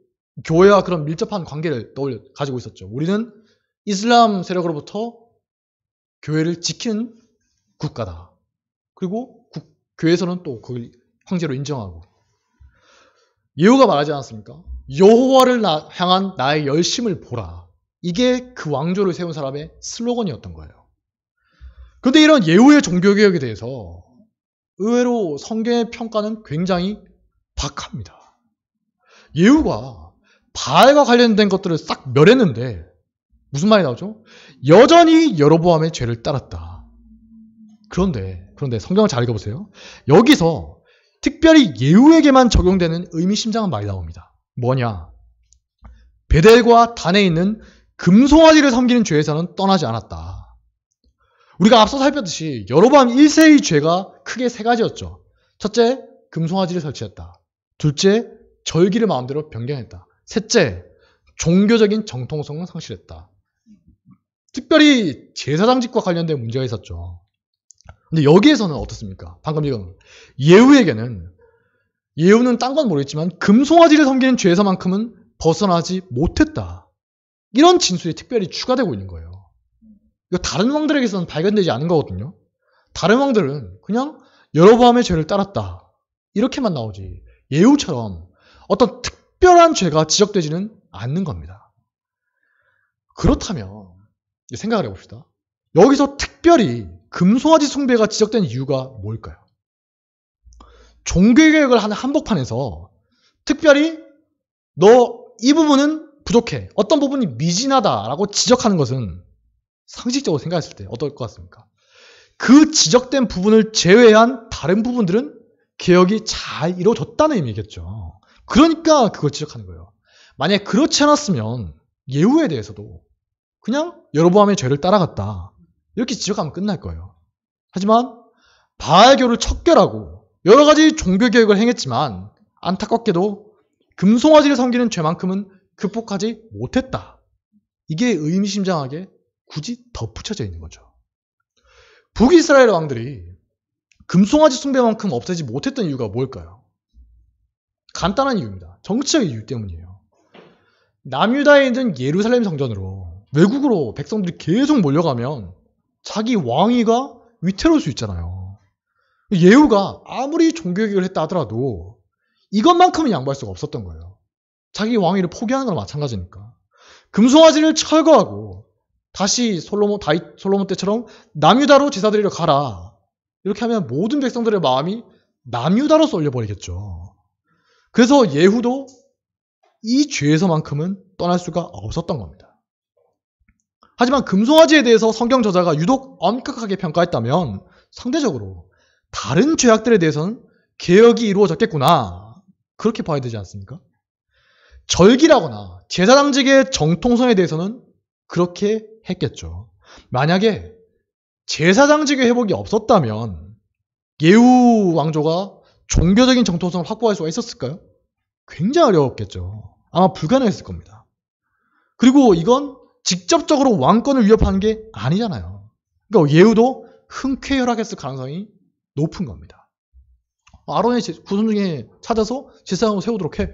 교회와 그런 밀접한 관계를 가지고 있었죠. 우리는 이슬람 세력으로부터 교회를 지키는 국가다, 그리고 교회에서는 또 그걸 황제로 인정하고. 예후가 말하지 않았습니까? 여호와를 향한 나의 열심을 보라, 이게 그 왕조를 세운 사람의 슬로건이었던 거예요. 그런데 이런 예후의 종교개혁에 대해서 의외로 성경의 평가는 굉장히 박합니다. 예후가 바알과 관련된 것들을 싹 멸했는데 무슨 말이 나오죠? 여전히 여로보암의 죄를 따랐다. 그런데 성경을 잘 읽어보세요. 여기서 특별히 예후에게만 적용되는 의미심장한 말이 나옵니다. 뭐냐? 베델과 단에 있는 금송아지를 섬기는 죄에서는 떠나지 않았다. 우리가 앞서 살폈듯이 여로보암 1세의 죄가 크게 세 가지였죠. 첫째, 금송아지를 설치했다. 둘째, 절기를 마음대로 변경했다. 셋째, 종교적인 정통성을 상실했다. 특별히 제사장직과 관련된 문제가 있었죠. 근데 여기에서는 어떻습니까? 방금 읽은 예후는 딴 건 모르겠지만 금송아지를 섬기는 죄에서만큼은 벗어나지 못했다, 이런 진술이 특별히 추가되고 있는 거예요. 이거 다른 왕들에게서는 발견되지 않은 거거든요. 다른 왕들은 그냥 여로보암의 죄를 따랐다, 이렇게만 나오지 예후처럼 어떤 특별한 죄가 지적되지는 않는 겁니다. 그렇다면 생각을 해봅시다. 여기서 특별히 금송아지 숭배가 지적된 이유가 뭘까요? 종교개혁을 하는 한복판에서 특별히 너 이 부분은 부족해, 어떤 부분이 미진하다라고 지적하는 것은 상식적으로 생각했을 때 어떨 것 같습니까? 그 지적된 부분을 제외한 다른 부분들은 개혁이 잘 이루어졌다는 의미겠죠. 그러니까 그걸 지적하는 거예요. 만약에 그렇지 않았으면 예후에 대해서도 그냥 여로보암의 죄를 따라갔다, 이렇게 지적하면 끝날 거예요. 하지만 바알교를 척결하고 여러 가지 종교개혁을 행했지만 안타깝게도 금송아지를 섬기는 죄만큼은 극복하지 못했다, 이게 의미심장하게 굳이 덧붙여져 있는 거죠. 북이스라엘 왕들이 금송아지 숭배만큼 없애지 못했던 이유가 뭘까요? 간단한 이유입니다. 정치적인 이유 때문이에요. 남유다에 있는 예루살렘 성전으로 외국으로 백성들이 계속 몰려가면 자기 왕위가 위태로울 수 있잖아요. 예후가 아무리 종교개혁을 했다 하더라도 이것만큼은 양보할 수가 없었던 거예요. 자기 왕위를 포기하는 거나 마찬가지니까. 금송아지를 철거하고 다시 솔로몬 때처럼 남유다로 제사 드리러 가라. 이렇게 하면 모든 백성들의 마음이 남유다로 쏠려버리겠죠. 그래서 예후도 이 죄에서만큼은 떠날 수가 없었던 겁니다. 하지만 금송아지에 대해서 성경 저자가 유독 엄격하게 평가했다면 상대적으로 다른 죄악들에 대해서는 개혁이 이루어졌겠구나. 그렇게 봐야 되지 않습니까? 절기라거나 제사당직의 정통성에 대해서는 그렇게 했겠죠. 만약에 제사당직의 회복이 없었다면 예후 왕조가 종교적인 정통성을 확보할 수가 있었을까요? 굉장히 어려웠겠죠. 아마 불가능했을 겁니다. 그리고 이건 직접적으로 왕권을 위협하는 게 아니잖아요. 그러니까 예후도 흔쾌혈하겠을 가능성이 높은 겁니다. 아론의 후손 중에 찾아서 제사장으로 세우도록 해.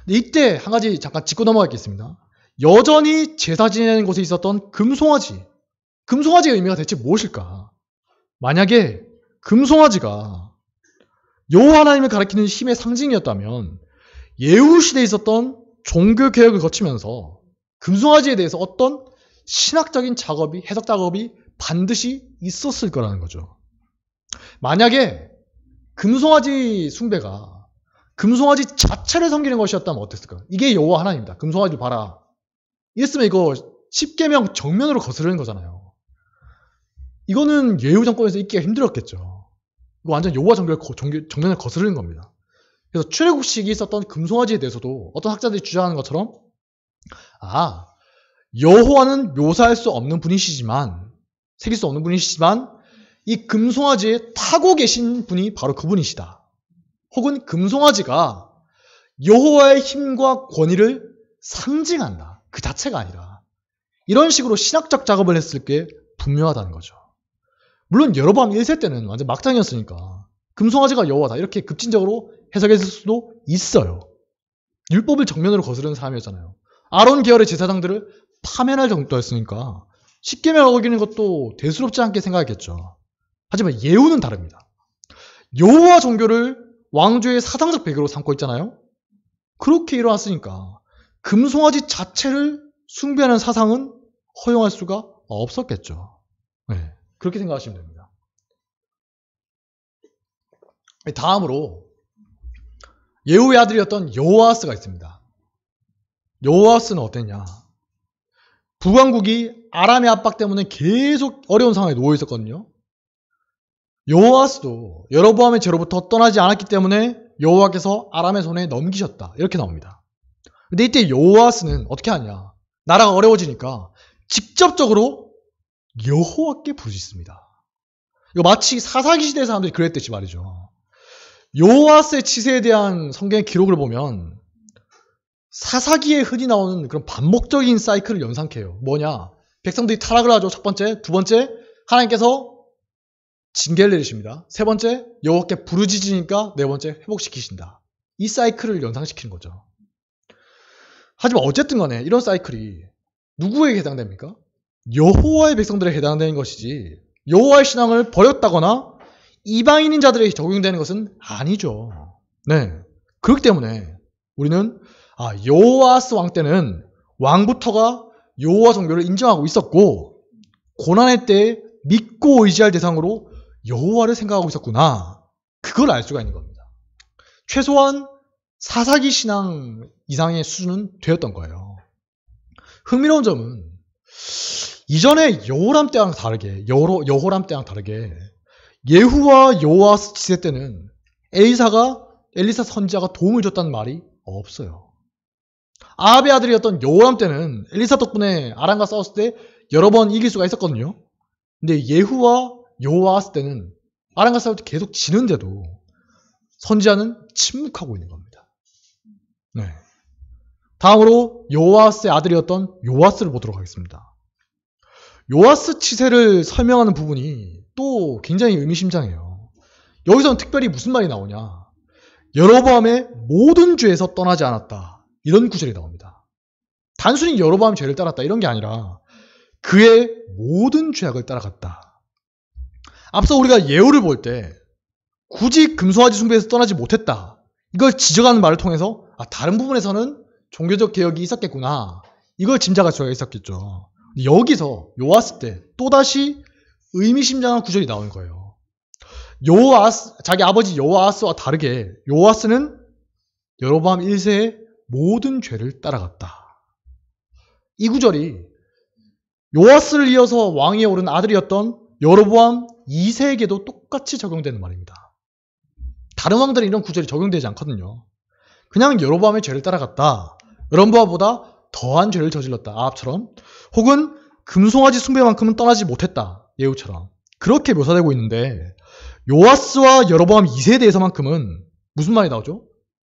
근데 이때 한 가지 잠깐 짚고 넘어가겠습니다. 여전히 제사 지내는 곳에 있었던 금송아지. 금송아지의 의미가 대체 무엇일까? 만약에 금송아지가 여호와 하나님을 가리키는 힘의 상징이었다면 예후 시대에 있었던 종교 개혁을 거치면서 금송아지에 대해서 어떤 신학적인 작업이, 해석 작업이 반드시 있었을 거라는 거죠. 만약에 금송아지 숭배가 금송아지 자체를 섬기는 것이었다면 어땠을까? 이게 여호와 하나님이다. 금송아지를 봐라. 이랬으면 이거 10계명 정면으로 거스르는 거잖아요. 이거는 예후 정권에서 있기가 힘들었겠죠. 이거 완전 여호와 정면을 거스르는 겁니다. 그래서 출애굽식이 있었던 금송아지에 대해서도 어떤 학자들이 주장하는 것처럼 여호와는 묘사할 수 없는 분이시지만 새길 수 없는 분이시지만 이 금송아지에 타고 계신 분이 바로 그분이시다. 혹은 금송아지가 여호와의 힘과 권위를 상징한다. 그 자체가 아니라 이런 식으로 신학적 작업을 했을 게 분명하다는 거죠. 물론 여로보암 1세 때는 완전 막장이었으니까 금송아지가 여호와다 이렇게 급진적으로 해석했을 수도 있어요. 율법을 정면으로 거스르는 사람이었잖아요. 아론 계열의 제사장들을 파면할 정도였으니까 10계명을 어기는 것도 대수롭지 않게 생각했겠죠. 하지만 예후는 다릅니다. 여호와 종교를 왕조의 사상적 배경으로 삼고 있잖아요. 그렇게 일어났으니까 금송아지 자체를 숭배하는 사상은 허용할 수가 없었겠죠. 네, 그렇게 생각하시면 됩니다. 다음으로 예후의 아들이었던 여호아스가 있습니다. 여호아스는 어땠냐? 북왕국이 아람의 압박 때문에 계속 어려운 상황에 놓여 있었거든요. 여호아스도 여로보암의 죄로부터 떠나지 않았기 때문에 여호와께서 아람의 손에 넘기셨다. 이렇게 나옵니다. 근데 이때 여호아스는 어떻게 하냐? 나라가 어려워지니까 직접적으로 여호와께 부르짖습니다. 이거 마치 사사기 시대 사람들이 그랬듯이 말이죠. 여호아스의 치세에 대한 성경의 기록을 보면 사사기에 흔히 나오는 그런 반복적인 사이클을 연상케 해요. 뭐냐? 백성들이 타락을 하죠. 첫 번째. 두 번째, 하나님께서 징계를 내리십니다. 세 번째, 여호와께 부르짖으니까 네 번째, 회복시키신다. 이 사이클을 연상시키는 거죠. 하지만 어쨌든 간에 이런 사이클이 누구에게 해당됩니까? 여호와의 백성들에 해당되는 것이지 여호와의 신앙을 버렸다거나 이방인인 자들에게 적용되는 것은 아니죠. 네. 그렇기 때문에 우리는 여호아스 왕 때는 왕부터가 여호와 종교를 인정하고 있었고 고난의 때에 믿고 의지할 대상으로 여호와를 생각하고 있었구나. 그걸 알 수가 있는 겁니다. 최소한 사사기 신앙 이상의 수준은 되었던 거예요. 흥미로운 점은 이전에 여호람 때랑 다르게 예후와 여호아스 시대 때는 엘리사 선지자가 도움을 줬다는 말이 없어요. 아합의 아들이었던 여호람 때는 엘리사 덕분에 아람과 싸웠을 때 여러 번 이길 수가 있었거든요. 근데 예후와 여호아스 때는 아람과 싸울 때 계속 지는데도 선지자는 침묵하고 있는 겁니다. 네. 다음으로 여호아스의 아들이었던 요아스를 보도록 하겠습니다. 요아스 치세를 설명하는 부분이 또 굉장히 의미심장해요. 여기서는 특별히 무슨 말이 나오냐? 여로보암의 모든 죄에서 떠나지 않았다. 이런 구절이 나옵니다. 단순히 여로보암 죄를 따랐다 이런 게 아니라 그의 모든 죄악을 따라갔다. 앞서 우리가 예후를 볼 때 굳이 금송아지 숭배에서 떠나지 못했다. 이걸 지적하는 말을 통해서 다른 부분에서는 종교적 개혁이 있었겠구나. 이걸 짐작할 수가 있었겠죠. 여기서 요아스 때 또다시 의미심장한 구절이 나오는 거예요. 자기 아버지 요아스와 다르게 요아스는 여로보암 1세의 모든 죄를 따라갔다. 이 구절이 요아스를 이어서 왕위에 오른 아들이었던 여로보암 2세에게도 똑같이 적용되는 말입니다. 다른 왕들은 이런 구절이 적용되지 않거든요. 그냥 여로보암의 죄를 따라갔다. 여로보암보다 더한 죄를 저질렀다. 아합처럼. 혹은 금송아지 숭배만큼은 떠나지 못했다. 예후처럼. 그렇게 묘사되고 있는데 요아스와 여로보암 2세에 대해서만큼은 무슨 말이 나오죠?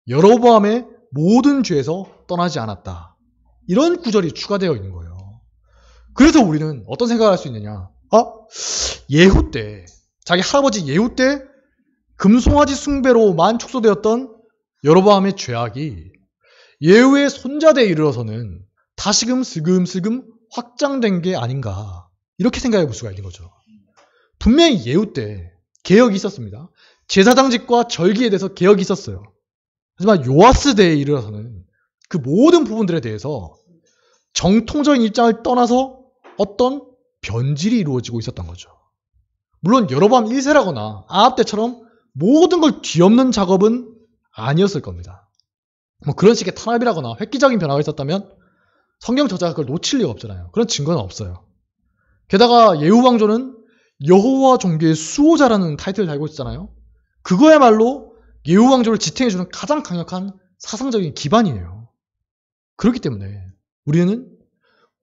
여로보암의 모든 죄에서 떠나지 않았다. 이런 구절이 추가되어 있는 거예요. 그래서 우리는 어떤 생각을 할 수 있느냐? 예후 때, 자기 할아버지 예후 때 금송아지 숭배로만 축소되었던 여로보암의 죄악이 예후의 손자대에 이르러서는 다시금 슬금슬금 확장된 게 아닌가, 이렇게 생각해 볼 수가 있는 거죠. 분명히 예후 때 개혁이 있었습니다. 제사장직과 절기에 대해서 개혁이 있었어요. 하지만 요아스 때에 이르러서는 그 모든 부분들에 대해서 정통적인 입장을 떠나서 어떤 변질이 이루어지고 있었던 거죠. 물론 여로보암 1세라거나 아합 때처럼 모든 걸 뒤엎는 작업은 아니었을 겁니다. 뭐 그런 식의 탄압이라거나 획기적인 변화가 있었다면 성경 저자가 그걸 놓칠 리가 없잖아요. 그런 증거는 없어요. 게다가 예후 왕조는 여호와 종교의 수호자라는 타이틀을 달고 있잖아요. 그거야말로 예후 왕조를 지탱해주는 가장 강력한 사상적인 기반이에요. 그렇기 때문에 우리는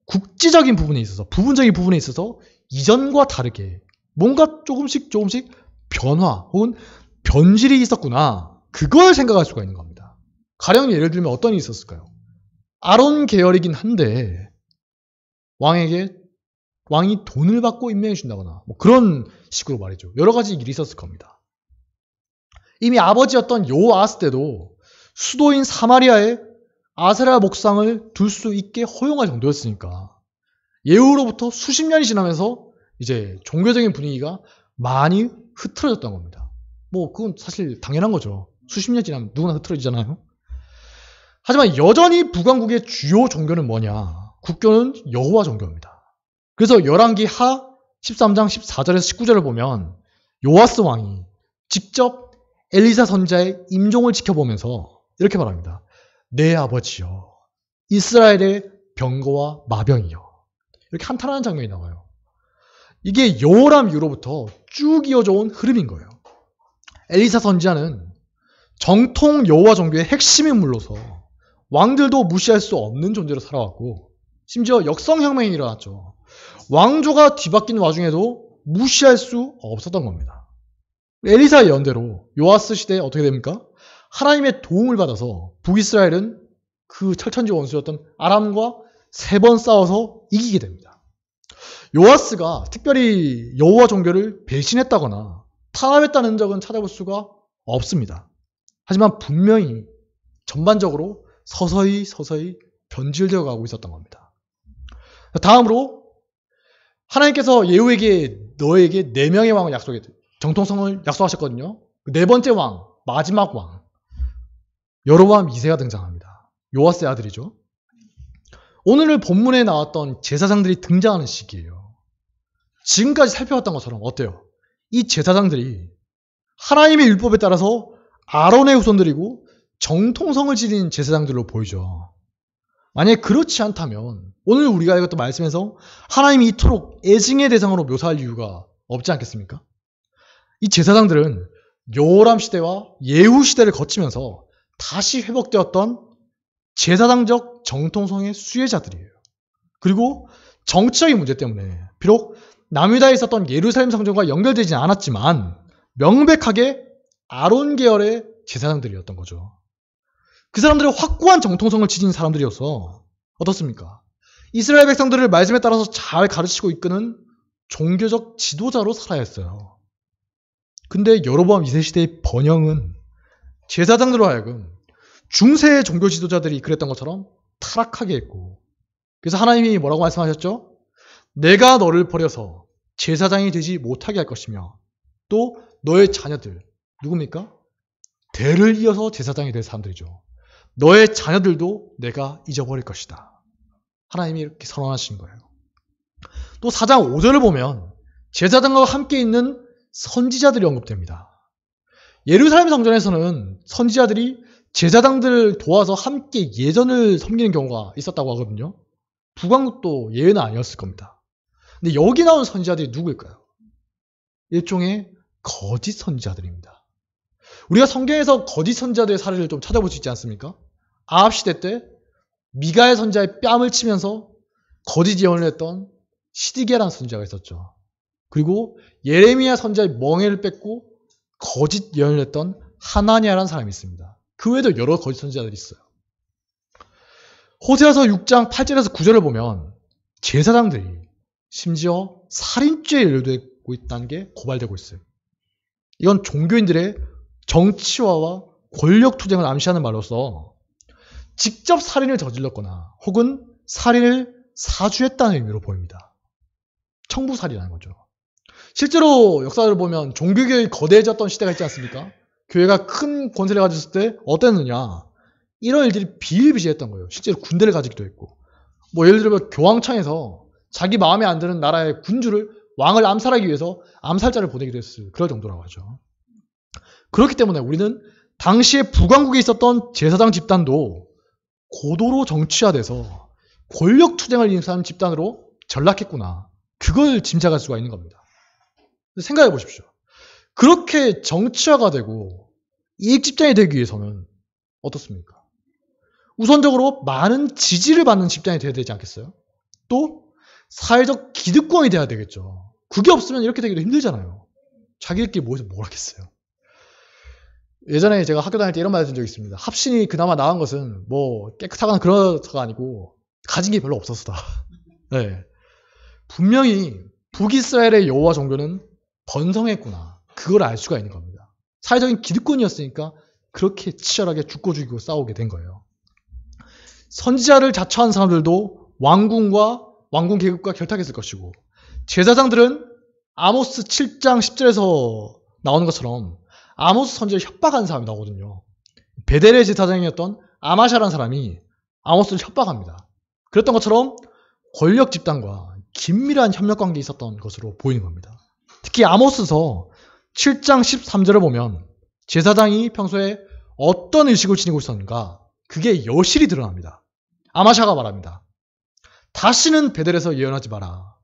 국지적인 부분에 있어서, 부분적인 부분에 있어서 이전과 다르게 뭔가 조금씩 변화 혹은 변질이 있었구나, 그걸 생각할 수가 있는 겁니다. 가령 예를 들면 어떤 일이 있었을까요? 아론 계열이긴 한데 왕이 돈을 받고 임명해 준다거나 뭐 그런 식으로 말이죠. 여러 가지 일이 있었을 겁니다. 이미 아버지였던 요아스 때도 수도인 사마리아에 아세라 목상을 둘 수 있게 허용할 정도였으니까 예후로부터 수십 년이 지나면서 이제 종교적인 분위기가 많이 흐트러졌던 겁니다. 뭐 그건 사실 당연한 거죠. 수십 년 지나면 누구나 흐트러지잖아요. 하지만 여전히 북왕국의 주요 종교는 뭐냐? 국교는 여호와 종교입니다. 그래서 열왕기 하 13장 14절에서 19절을 보면 요아스 왕이 직접 엘리사 선지자의 임종을 지켜보면서 이렇게 말합니다. 내 아버지여, 이스라엘의 병거와 마병이여. 이렇게 한탄하는 장면이 나와요. 이게 여호람 이후로부터 쭉 이어져 온 흐름인 거예요. 엘리사 선지자는 정통 여호와 종교의 핵심 인물로서 왕들도 무시할 수 없는 존재로 살아왔고, 심지어 역성혁명이 일어났죠. 왕조가 뒤바뀐 와중에도 무시할 수 없었던 겁니다. 엘리사의 연대로 요아스 시대에 어떻게 됩니까? 하나님의 도움을 받아서 북이스라엘은 그 철천지 원수였던 아람과 3번 싸워서 이기게 됩니다. 요아스가 특별히 여호와 종교를 배신했다거나 탄압했다는 적은 찾아볼 수가 없습니다. 하지만 분명히 전반적으로 서서히 변질되어 가고 있었던 겁니다. 다음으로 하나님께서 예후에게 너에게 4명의 왕을 정통성을 약속하셨거든요. 4번째 왕, 마지막 왕, 여로보암 2세가 등장합니다. 요아스의 아들이죠. 오늘 본문에 나왔던 제사장들이 등장하는 시기예요. 지금까지 살펴봤던 것처럼 어때요? 이 제사장들이 하나님의 율법에 따라서 아론의 후손들이고 정통성을 지닌 제사장들로 보이죠. 만약에 그렇지 않다면 오늘 우리가 읽었던 말씀에서 하나님이 이토록 애증의 대상으로 묘사할 이유가 없지 않겠습니까? 이 제사장들은 여호람 시대와 예후 시대를 거치면서 다시 회복되었던 제사장적 정통성의 수혜자들이에요. 그리고 정치적인 문제 때문에 비록 남유다에 있었던 예루살렘 성전과 연결되지 않았지만 명백하게 아론 계열의 제사장들이었던 거죠. 그 사람들은 확고한 정통성을 지닌 사람들이어서 어떻습니까? 이스라엘 백성들을 말씀에 따라서 잘 가르치고 이끄는 종교적 지도자로 살아야 했어요. 근데 여로보암 2세 시대의 번영은 제사장들로 하여금 중세의 종교 지도자들이 그랬던 것처럼 타락하게 했고, 그래서 하나님이 뭐라고 말씀하셨죠? 내가 너를 버려서 제사장이 되지 못하게 할 것이며 또 너의 자녀들, 누굽니까? 대를 이어서 제사장이 될 사람들이죠. 너의 자녀들도 내가 잊어버릴 것이다. 하나님이 이렇게 선언하신 거예요. 또 4장 5절을 보면 제사장과 함께 있는 선지자들이 언급됩니다. 예루살렘 성전에서는 선지자들이 제사장들을 도와서 함께 예전을 섬기는 경우가 있었다고 하거든요. 북왕국도 예외는 아니었을 겁니다. 근데 여기 나온 선지자들이 누구일까요? 일종의 거짓 선지자들입니다. 우리가 성경에서 거짓 선지자들의 사례를 좀 찾아볼 수 있지 않습니까? 아합 시대 때 미가의 선지자의 뺨을 치면서 거짓 예언을 했던 시드기야라는 선지자가 있었죠. 그리고 예레미야 선지자의 멍에를 뺏고 거짓 예언을 했던 하나니아라는 사람이 있습니다. 그 외에도 여러 거짓 선지자들이 있어요. 호세아서 6장 8절에서 9절을 보면 제사장들이 심지어 살인죄에 연루되고 있다는 게 고발되고 있어요. 이건 종교인들의 정치화와 권력 투쟁을 암시하는 말로서 직접 살인을 저질렀거나 혹은 살인을 사주했다는 의미로 보입니다. 청부살이라는 거죠. 실제로 역사를 보면 종교개혁이 거대해졌던 시대가 있지 않습니까? 교회가 큰 권세를 가졌을 때 어땠느냐? 이런 일들이 비일비재했던 거예요. 실제로 군대를 가지기도 했고. 뭐 예를 들면 교황청에서 자기 마음에 안 드는 나라의 군주를 왕을 암살하기 위해서 암살자를 보내기도 했을 그럴 정도라고 하죠. 그렇기 때문에 우리는 당시에 북왕국에 있었던 제사장 집단도 고도로 정치화돼서 권력 투쟁을 일으키는 집단으로 전락했구나. 그걸 짐작할 수가 있는 겁니다. 생각해 보십시오. 그렇게 정치화가 되고 이익 집단이 되기 위해서는 어떻습니까? 우선적으로 많은 지지를 받는 집단이 되어야 되지 않겠어요? 또 사회적 기득권이 돼야 되겠죠. 그게 없으면 이렇게 되기도 힘들잖아요. 자기들끼리 모여서 뭘 하겠어요. 예전에 제가 학교 다닐 때 이런 말 해준 적이 있습니다. 합신이 그나마 나은 것은 뭐 깨끗하거나 그런가 아니고 가진 게 별로 없었다. 네. 분명히 북이스라엘의 여호와 종교는 번성했구나. 그걸 알 수가 있는 겁니다. 사회적인 기득권이었으니까 그렇게 치열하게 죽고 죽이고 싸우게 된 거예요. 선지자를 자처한 사람들도 왕궁 계급과 결탁했을 것이고 제사장들은 아모스 7장 10절에서 나오는 것처럼 아모스 선지자를 협박한 사람이 나오거든요. 베델의 제사장이었던 아마샤라는 사람이 아모스를 협박합니다. 그랬던 것처럼 권력 집단과 긴밀한 협력관계에 있었던 것으로 보이는 겁니다. 특히 아모스서 7장 13절을 보면 제사장이 평소에 어떤 의식을 지니고 있었는가 그게 여실히 드러납니다. 아마샤가 말합니다. 다시는 베델에서 예언하지 마라.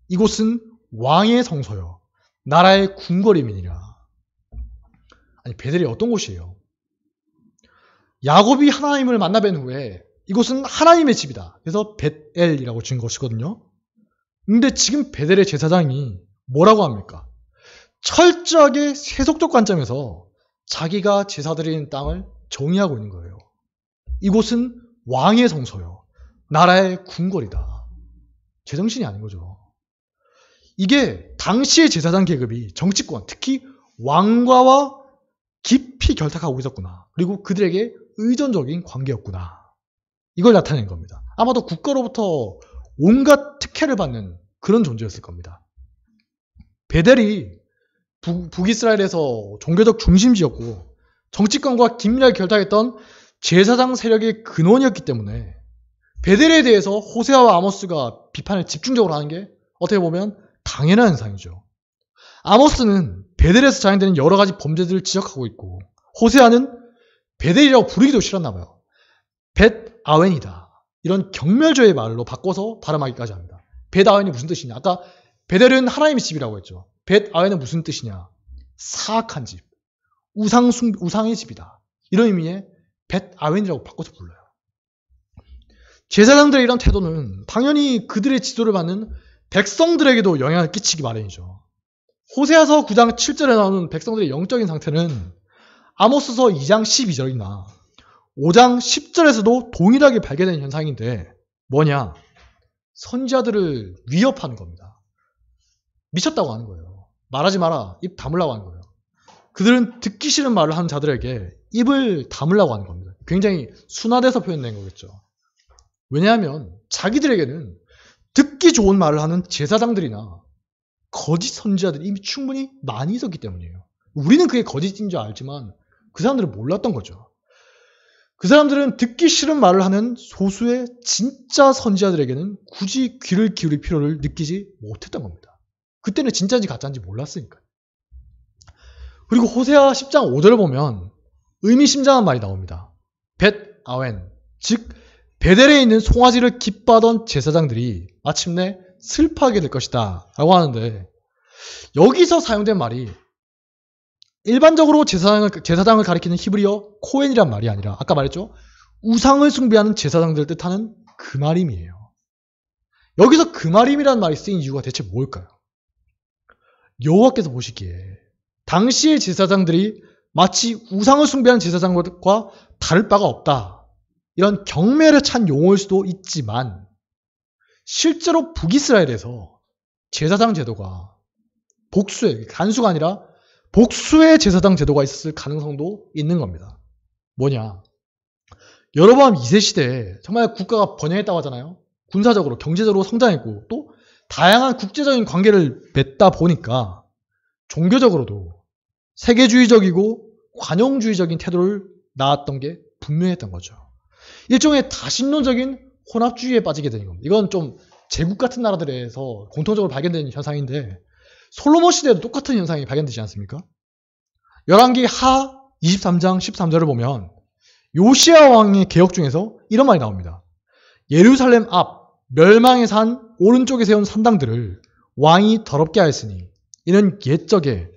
이곳은 왕의 성소요 나라의 궁궐이민이라. 아니 베델이 어떤 곳이에요? 야곱이 하나님을 만나뵌 후에 이곳은 하나님의 집이다. 그래서 벳엘이라고 지은 것이거든요. 근데 지금 베델의 제사장이 뭐라고 합니까? 철저하게 세속적 관점에서 자기가 제사 드리는 땅을 정의하고 있는 거예요. 이곳은 왕의 성소요 나라의 궁궐이다. 제정신이 아닌 거죠. 이게 당시의 제사장 계급이 정치권, 특히 왕과와 깊이 결탁하고 있었구나. 그리고 그들에게 의존적인 관계였구나. 이걸 나타낸 겁니다. 아마도 국가로부터 온갖 특혜를 받는 그런 존재였을 겁니다. 베델이 북이스라엘에서 종교적 중심지였고 정치권과 긴밀하게 결탁했던 제사장 세력의 근원이었기 때문에 베델에 대해서 호세아와 아모스가 비판을 집중적으로 하는 게 어떻게 보면 당연한 현상이죠. 아모스는 베델에서 자행되는 여러 가지 범죄들을 지적하고 있고 호세아는 베델이라고 부르기도 싫었나 봐요. 벳아웬이다. 이런 경멸조의 말로 바꿔서 발음하기까지 합니다. 벳아웬이 무슨 뜻이냐? 아까 베델은 하나님의 집이라고 했죠. 벳아웬은 무슨 뜻이냐? 사악한 집, 우상의 집이다. 이런 의미의 벳아웬이라고 바꿔서 불러요. 제사장들의 이런 태도는 당연히 그들의 지도를 받는 백성들에게도 영향을 끼치기 마련이죠. 호세아서 9장 7절에 나오는 백성들의 영적인 상태는 아모스서 2장 12절이나 5장 10절에서도 동일하게 발견된 현상인데 뭐냐? 선지자들을 위협하는 겁니다. 미쳤다고 하는 거예요. 말하지 마라. 입 다물라고 하는 거예요. 그들은 듣기 싫은 말을 하는 자들에게 입을 다물라고 하는 겁니다. 굉장히 순화돼서 표현된 거겠죠. 왜냐하면 자기들에게는 듣기 좋은 말을 하는 제사장들이나 거짓 선지자들이 이미 충분히 많이 있었기 때문이에요. 우리는 그게 거짓인 줄 알지만 그 사람들은 몰랐던 거죠. 그 사람들은 듣기 싫은 말을 하는 소수의 진짜 선지자들에게는 굳이 귀를 기울일 필요를 느끼지 못했던 겁니다. 그때는 진짜인지 가짜인지 몰랐으니까요. 그리고 호세아 10장 5절을 보면 의미심장한 말이 나옵니다. 벳 아웬, 즉 베델에 있는 송아지를 기뻐하던 제사장들이 마침내 슬퍼하게 될 것이다 라고 하는데, 여기서 사용된 말이 일반적으로 제사장을 가리키는 히브리어 코헨이란 말이 아니라 아까 말했죠, 우상을 숭배하는 제사장들을 뜻하는 그마림이에요. 여기서 그마림이라는 말이 쓰인 이유가 대체 뭘까요? 여호와께서 보시기에 당시의 제사장들이 마치 우상을 숭배하는 제사장과 다를 바가 없다, 이런 경멸에 찬 용어일 수도 있지만 실제로 북이스라엘에서 제사장 제도가 복수의, 단수가 아니라 복수의 제사장 제도가 있었을 가능성도 있는 겁니다. 뭐냐? 여로보암 2세 시대에 정말 국가가 번영했다고 하잖아요. 군사적으로, 경제적으로 성장했고 또 다양한 국제적인 관계를 맺다 보니까 종교적으로도 세계주의적이고 관용주의적인 태도를 낳았던 게 분명했던 거죠. 일종의 다신론적인 혼합주의에 빠지게 되는 겁니다. 이건 좀 제국 같은 나라들에서 공통적으로 발견되는 현상인데 솔로몬 시대에도 똑같은 현상이 발견되지 않습니까? 열왕기 하 23장 13절을 보면 요시야 왕의 개혁 중에서 이런 말이 나옵니다. 예루살렘 앞 멸망의 산 오른쪽에 세운 산당들을 왕이 더럽게 하였으니 이는 옛적에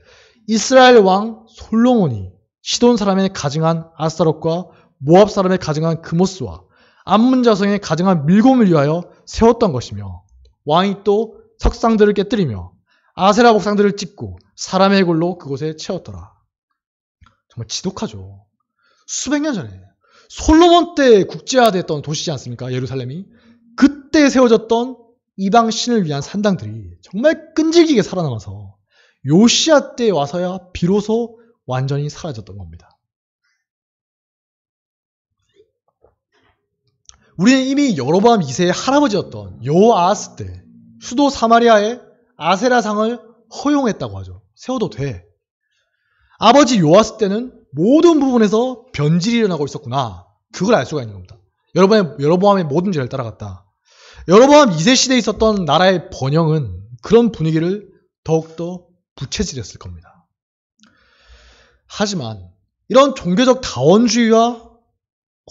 이스라엘 왕 솔로몬이 시돈 사람의 가증한 아스타롯과 모압 사람의 가증한 그모스와 암문 자성의 가증한 밀곰을 위하여 세웠던 것이며, 왕이 또 석상들을 깨뜨리며 아세라 목상들을 찍고 사람의 골로 그곳에 채웠더라. 정말 지독하죠. 수백 년 전에 솔로몬 때 국제화됐던 도시지 않습니까? 예루살렘이. 그때 세워졌던 이방 신을 위한 산당들이 정말 끈질기게 살아남아서 요시야 때에 와서야 비로소 완전히 사라졌던 겁니다. 우리는 이미 여로보암 2세의 할아버지였던 여호아하스 때 수도 사마리아에 아세라상을 허용했다고 하죠. 세워도 돼. 아버지 요아스 때는 모든 부분에서 변질이 일어나고 있었구나, 그걸 알 수가 있는 겁니다. 여로보암의 모든 죄를 따라갔다. 여로보암 2세 시대에 있었던 나라의 번영은 그런 분위기를 더욱더 부채질했을 겁니다. 하지만 이런 종교적 다원주의와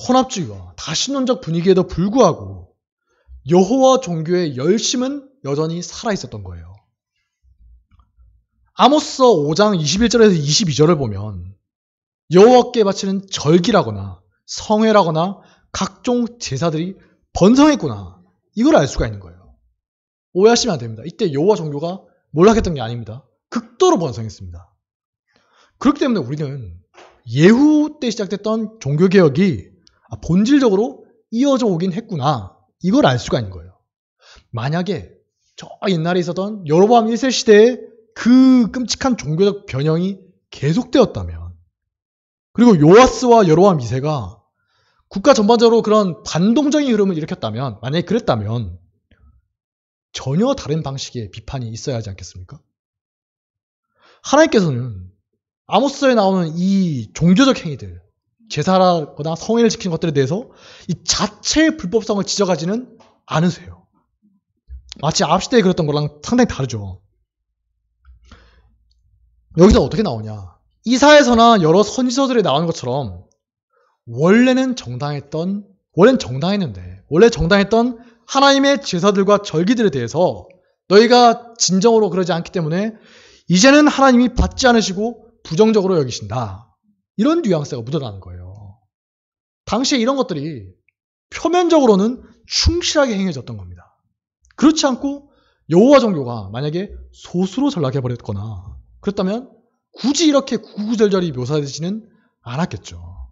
혼합주의와 다신론적 분위기에도 불구하고 여호와 종교의 열심은 여전히 살아있었던 거예요. 아모스 5장 21절에서 22절을 보면 여호와께 바치는 절기라거나 성회라거나 각종 제사들이 번성했구나, 이걸 알 수가 있는 거예요. 오해하시면 안 됩니다. 이때 여호와 종교가 몰락했던 게 아닙니다. 극도로 번성했습니다. 그렇기 때문에 우리는 예후 때 시작됐던 종교개혁이 본질적으로 이어져 오긴 했구나, 이걸 알 수가 있는 거예요. 만약에 저 옛날에 있었던 여로보암 1세 시대의 그 끔찍한 종교적 변형이 계속되었다면, 그리고 요아스와 여로보암 2세가 국가 전반적으로 그런 반동적인 흐름을 일으켰다면, 만약에 그랬다면 전혀 다른 방식의 비판이 있어야 하지 않겠습니까? 하나님께서는 아모스에 나오는 이 종교적 행위들, 제사라거나 성회를 지키는 것들에 대해서 이 자체의 불법성을 지적하지는 않으세요. 마치 앞시대에 그랬던 거랑 상당히 다르죠. 여기서 어떻게 나오냐? 이사야서나 여러 선지서들에 나오는 것처럼 원래는 정당했던 하나님의 제사들과 절기들에 대해서 너희가 진정으로 그러지 않기 때문에 이제는 하나님이 받지 않으시고 부정적으로 여기신다, 이런 뉘앙스가 묻어나는 거예요. 당시에 이런 것들이 표면적으로는 충실하게 행해졌던 겁니다. 그렇지 않고 여호와 종교가 만약에 소수로 전락해버렸거나 그렇다면 굳이 이렇게 구구절절히 묘사되지는 않았겠죠.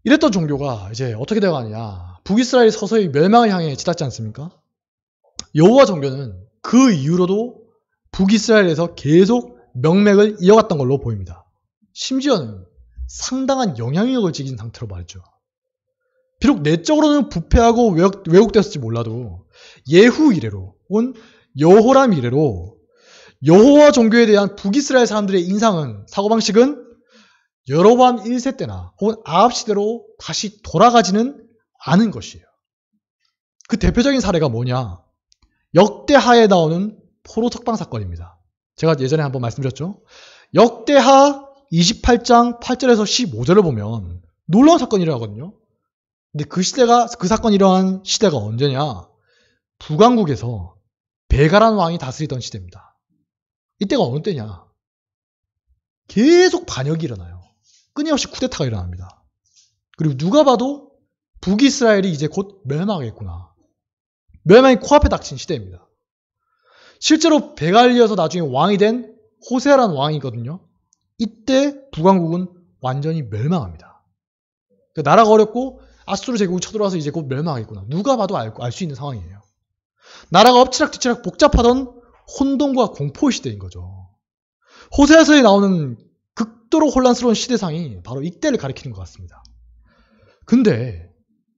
이랬던 종교가 이제 어떻게 되어가느냐, 북이스라엘이 서서히 멸망을 향해 치닫지 않습니까? 여호와 종교는 그 이후로도 북이스라엘에서 계속 명맥을 이어갔던 걸로 보입니다. 심지어는 상당한 영향력을 지닌 상태로 말이죠. 비록 내적으로는 부패하고 왜곡되었을지 몰라도 예후 이래로 혹은 여호람 이래로 여호와 종교에 대한 북이스라엘 사람들의 인상은, 사고방식은 여로보암 1세 때나 혹은 아합 시대로 다시 돌아가지는 않은 것이에요. 그 대표적인 사례가 뭐냐? 역대하에 나오는 포로 석방 사건입니다. 제가 예전에 한번 말씀드렸죠. 역대하 28장 8절에서 15절을 보면 놀라운 사건이 일어나거든요. 근데 그 사건이 일어난 시대가 언제냐? 북왕국에서 베가란 왕이 다스리던 시대입니다. 이때가 어느 때냐? 계속 반역이 일어나요. 끊임없이 쿠데타가 일어납니다. 그리고 누가 봐도 북이스라엘이 이제 곧 멸망하겠구나. 멸망이 코앞에 닥친 시대입니다. 실제로 베갈리에서 나중에 왕이 된 호세아라는 왕이거든요. 이때 북왕국은 완전히 멸망합니다. 그러니까 나라가 어렵고 아수르 제국이 쳐들어와서 이제 곧 멸망하겠구나. 누가 봐도 알 수 있는 상황이에요. 나라가 엎치락뒤치락 복잡하던 혼돈과 공포의 시대인 거죠. 호세아서에 나오는 극도로 혼란스러운 시대상이 바로 이때를 가리키는 것 같습니다. 근데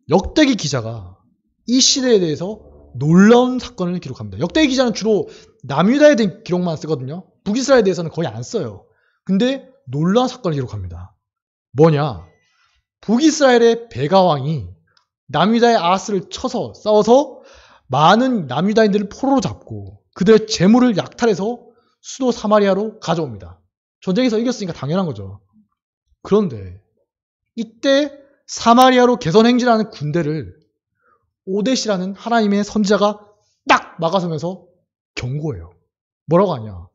역대기 기자가 이 시대에 대해서 놀라운 사건을 기록합니다. 역대기 기자는 주로 남유다에 대한 기록만 쓰거든요. 북이스라엘에 대해서는 거의 안 써요. 근데 놀라운 사건을 기록합니다. 뭐냐? 북이스라엘의 베가왕이 남유다의 아하스를 쳐서 싸워서 많은 남유다인들을 포로로 잡고 그들의 재물을 약탈해서 수도 사마리아로 가져옵니다. 전쟁에서 이겼으니까 당연한 거죠. 그런데 이때 사마리아로 개선행진하는 군대를 오데시라는 하나님의 선지자가 딱 막아서면서 경고해요. 뭐라고 하냐?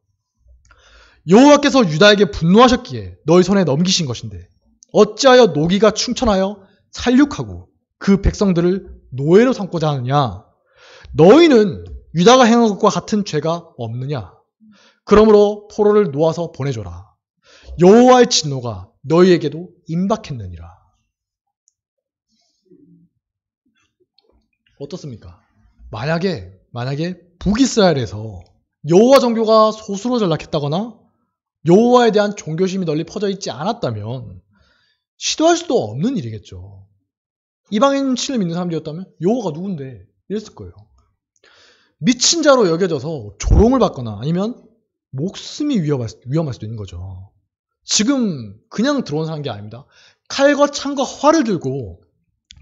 여호와께서 유다에게 분노하셨기에 너희 손에 넘기신 것인데 어찌하여 노기가 충천하여 살육하고 그 백성들을 노예로 삼고자 하느냐? 너희는 유다가 행한 것과 같은 죄가 없느냐? 그러므로 포로를 놓아서 보내줘라. 여호와의 진노가 너희에게도 임박했느니라. 어떻습니까? 만약에 북이스라엘에서 여호와 종교가 소수로 전락했다거나 여호와에 대한 종교심이 널리 퍼져 있지 않았다면 시도할 수도 없는 일이겠죠. 이방인 신을 믿는 사람들이었다면 여호와가 누군데 이랬을 거예요. 미친 자로 여겨져서 조롱을 받거나 아니면 목숨이 위험할 수도 있는 거죠. 지금 그냥 들어온 사람이 아닙니다. 칼과 창과 활을 들고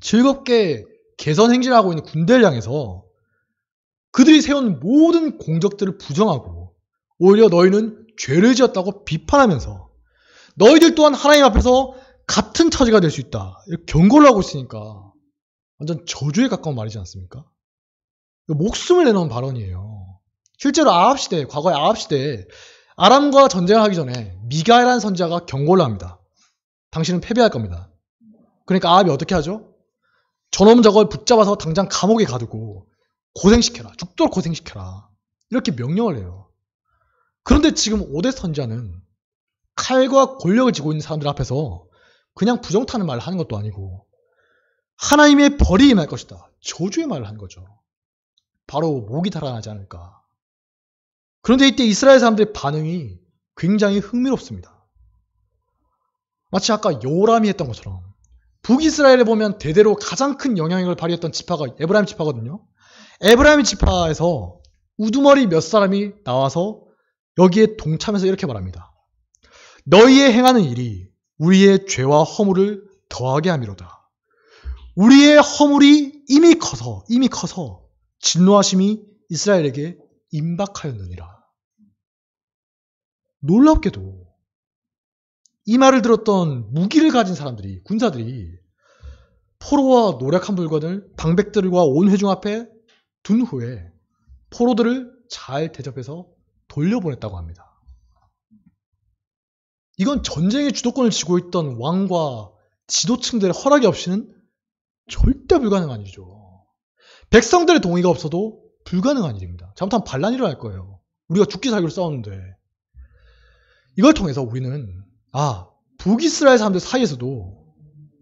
즐겁게 개선 행진하고 있는 군대를 향해서 그들이 세운 모든 공적들을 부정하고 오히려 너희는 죄를 지었다고 비판하면서 너희들 또한 하나님 앞에서 같은 처지가 될 수 있다. 이렇게 경고를 하고 있으니까 완전 저주에 가까운 말이지 않습니까? 목숨을 내놓은 발언이에요. 실제로 과거의 아합 시대에 아람과 전쟁을 하기 전에 미가라는 선지자가 경고를 합니다. 당신은 패배할 겁니다. 그러니까 아합이 어떻게 하죠? 저놈 저걸 붙잡아서 당장 감옥에 가두고 고생시켜라. 죽도록 고생시켜라. 이렇게 명령을 해요. 그런데 지금 오뎃 선지자는 칼과 권력을 쥐고 있는 사람들 앞에서 그냥 부정타는 말을 하는 것도 아니고 하나님의 벌이 임할 것이다. 저주의 말을 한 거죠. 바로 목이 달아나지 않을까. 그런데 이때 이스라엘 사람들의 반응이 굉장히 흥미롭습니다. 마치 아까 요람이 했던 것처럼 북이스라엘에 보면 대대로 가장 큰 영향력을 발휘했던 지파가 에브라임 지파거든요. 에브라임 지파에서 우두머리 몇 사람이 나와서 여기에 동참해서 이렇게 말합니다. 너희의 행하는 일이 우리의 죄와 허물을 더하게 함이로다. 우리의 허물이 이미 커서 진노하심이 이스라엘에게 임박하였느니라. 놀랍게도 이 말을 들었던 무기를 가진 사람들이, 군사들이 포로와 노력한 물건을 방백들과 온 회중 앞에 둔 후에 포로들을 잘 대접해서 돌려보냈다고 합니다. 이건 전쟁의 주도권을 쥐고 있던 왕과 지도층들의 허락이 없이는 절대 불가능한 일이죠. 백성들의 동의가 없어도 불가능한 일입니다. 잘못하면 반란이 일어날 거예요. 우리가 죽기 살기로 싸웠는데. 이걸 통해서 우리는 북이스라엘 사람들 사이에서도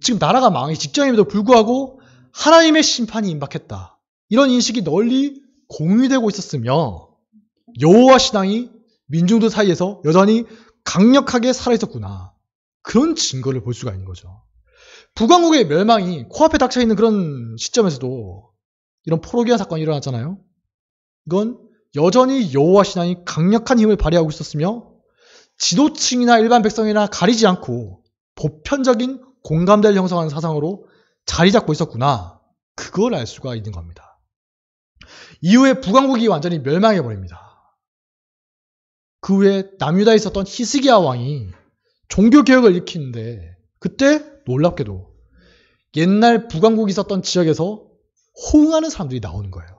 지금 나라가 망하기 직전임에도 불구하고 하나님의 심판이 임박했다. 이런 인식이 널리 공유되고 있었으며 여호와 신앙이 민중들 사이에서 여전히 강력하게 살아있었구나. 그런 증거를 볼 수가 있는 거죠. 북왕국의 멸망이 코앞에 닥쳐있는 그런 시점에서도 이런 포로기한 사건이 일어났잖아요. 이건 여전히 여호와 신앙이 강력한 힘을 발휘하고 있었으며 지도층이나 일반 백성이나 가리지 않고 보편적인 공감대를 형성하는 사상으로 자리 잡고 있었구나. 그걸 알 수가 있는 겁니다. 이후에 북왕국이 완전히 멸망해버립니다. 그 후에 남유다에 있었던 히스기야 왕이 종교개혁을 일으키는데 그때 놀랍게도 옛날 북왕국이 있었던 지역에서 호응하는 사람들이 나오는 거예요.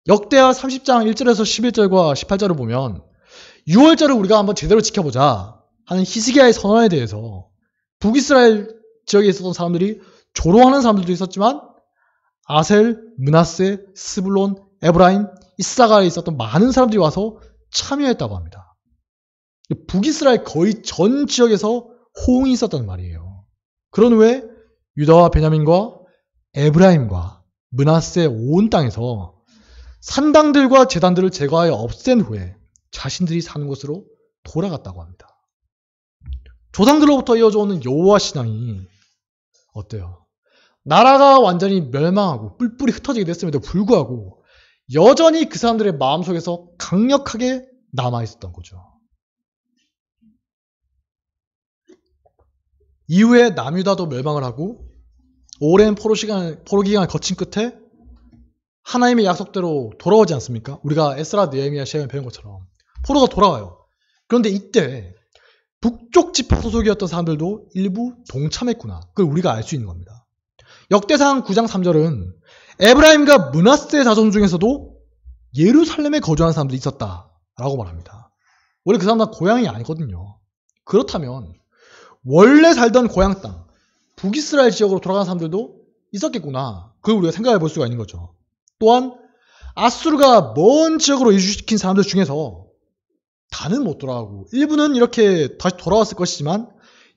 역대하 30장 1절에서 11절과 18절을 보면 6월절을 우리가 한번 제대로 지켜보자 하는 히스기야의 선언에 대해서 북이스라엘 지역에 있었던 사람들이 조롱하는 사람들도 있었지만 아셀, 므낫세, 스불론, 에브라임, 이사가에 있었던 많은 사람들이 와서 참여했다고 합니다. 북이스라엘 거의 전 지역에서 호응이 있었단 말이에요. 그런 후에 유다와 베냐민과 에브라임과 므낫세 온 땅에서 산당들과 제단들을 제거하여 없앤 후에 자신들이 사는 곳으로 돌아갔다고 합니다. 조상들로부터 이어져 오는 여호와 신앙이 어때요? 나라가 완전히 멸망하고 뿔뿔이 흩어지게 됐음에도 불구하고 여전히 그 사람들의 마음속에서 강력하게 남아있었던 거죠. 이후에 남유다도 멸망을 하고 오랜 포로 기간을 거친 끝에 하나님의 약속대로 돌아오지 않습니까? 우리가 에스라, 느헤미야 시험에 배운 것처럼 포로가 돌아와요. 그런데 이때 북쪽 지파 소속이었던 사람들도 일부 동참했구나. 그걸 우리가 알 수 있는 겁니다. 역대상 9장 3절은 에브라임과 므낫세 자손 중에서도 예루살렘에 거주하는 사람들이 있었다라고 말합니다. 원래 그 사람들은 고향이 아니거든요. 그렇다면 원래 살던 고향 땅, 북이스라엘 지역으로 돌아가는 사람들도 있었겠구나. 그걸 우리가 생각해 볼 수가 있는 거죠. 또한 아수르가 먼 지역으로 이주시킨 사람들 중에서 다는 못 돌아가고 일부는 이렇게 다시 돌아왔을 것이지만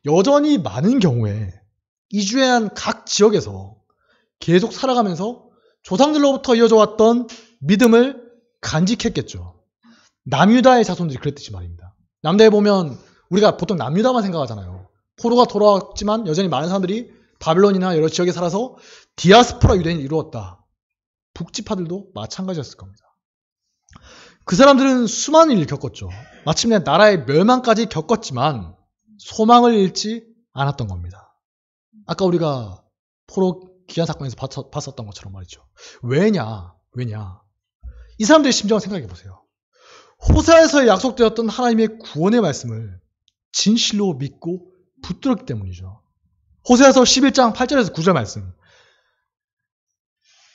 여전히 많은 경우에 이주한 각 지역에서 계속 살아가면서 조상들로부터 이어져 왔던 믿음을 간직했겠죠. 남유다의 자손들이 그랬듯이 말입니다. 남대에 보면 우리가 보통 남유다만 생각하잖아요. 포로가 돌아왔지만 여전히 많은 사람들이 바빌론이나 여러 지역에 살아서 디아스포라 유대인을 이루었다. 북지파들도 마찬가지였을 겁니다. 그 사람들은 수많은 일을 겪었죠. 마침내 나라의 멸망까지 겪었지만 소망을 잃지 않았던 겁니다. 아까 우리가 포로 기한 사건에서 봤었던 것처럼 말이죠. 왜냐? 이 사람들의 심정을 생각해 보세요. 호세아에서 약속되었던 하나님의 구원의 말씀을 진실로 믿고 붙들었기 때문이죠. 호세아서 11장 8절에서 9절 말씀.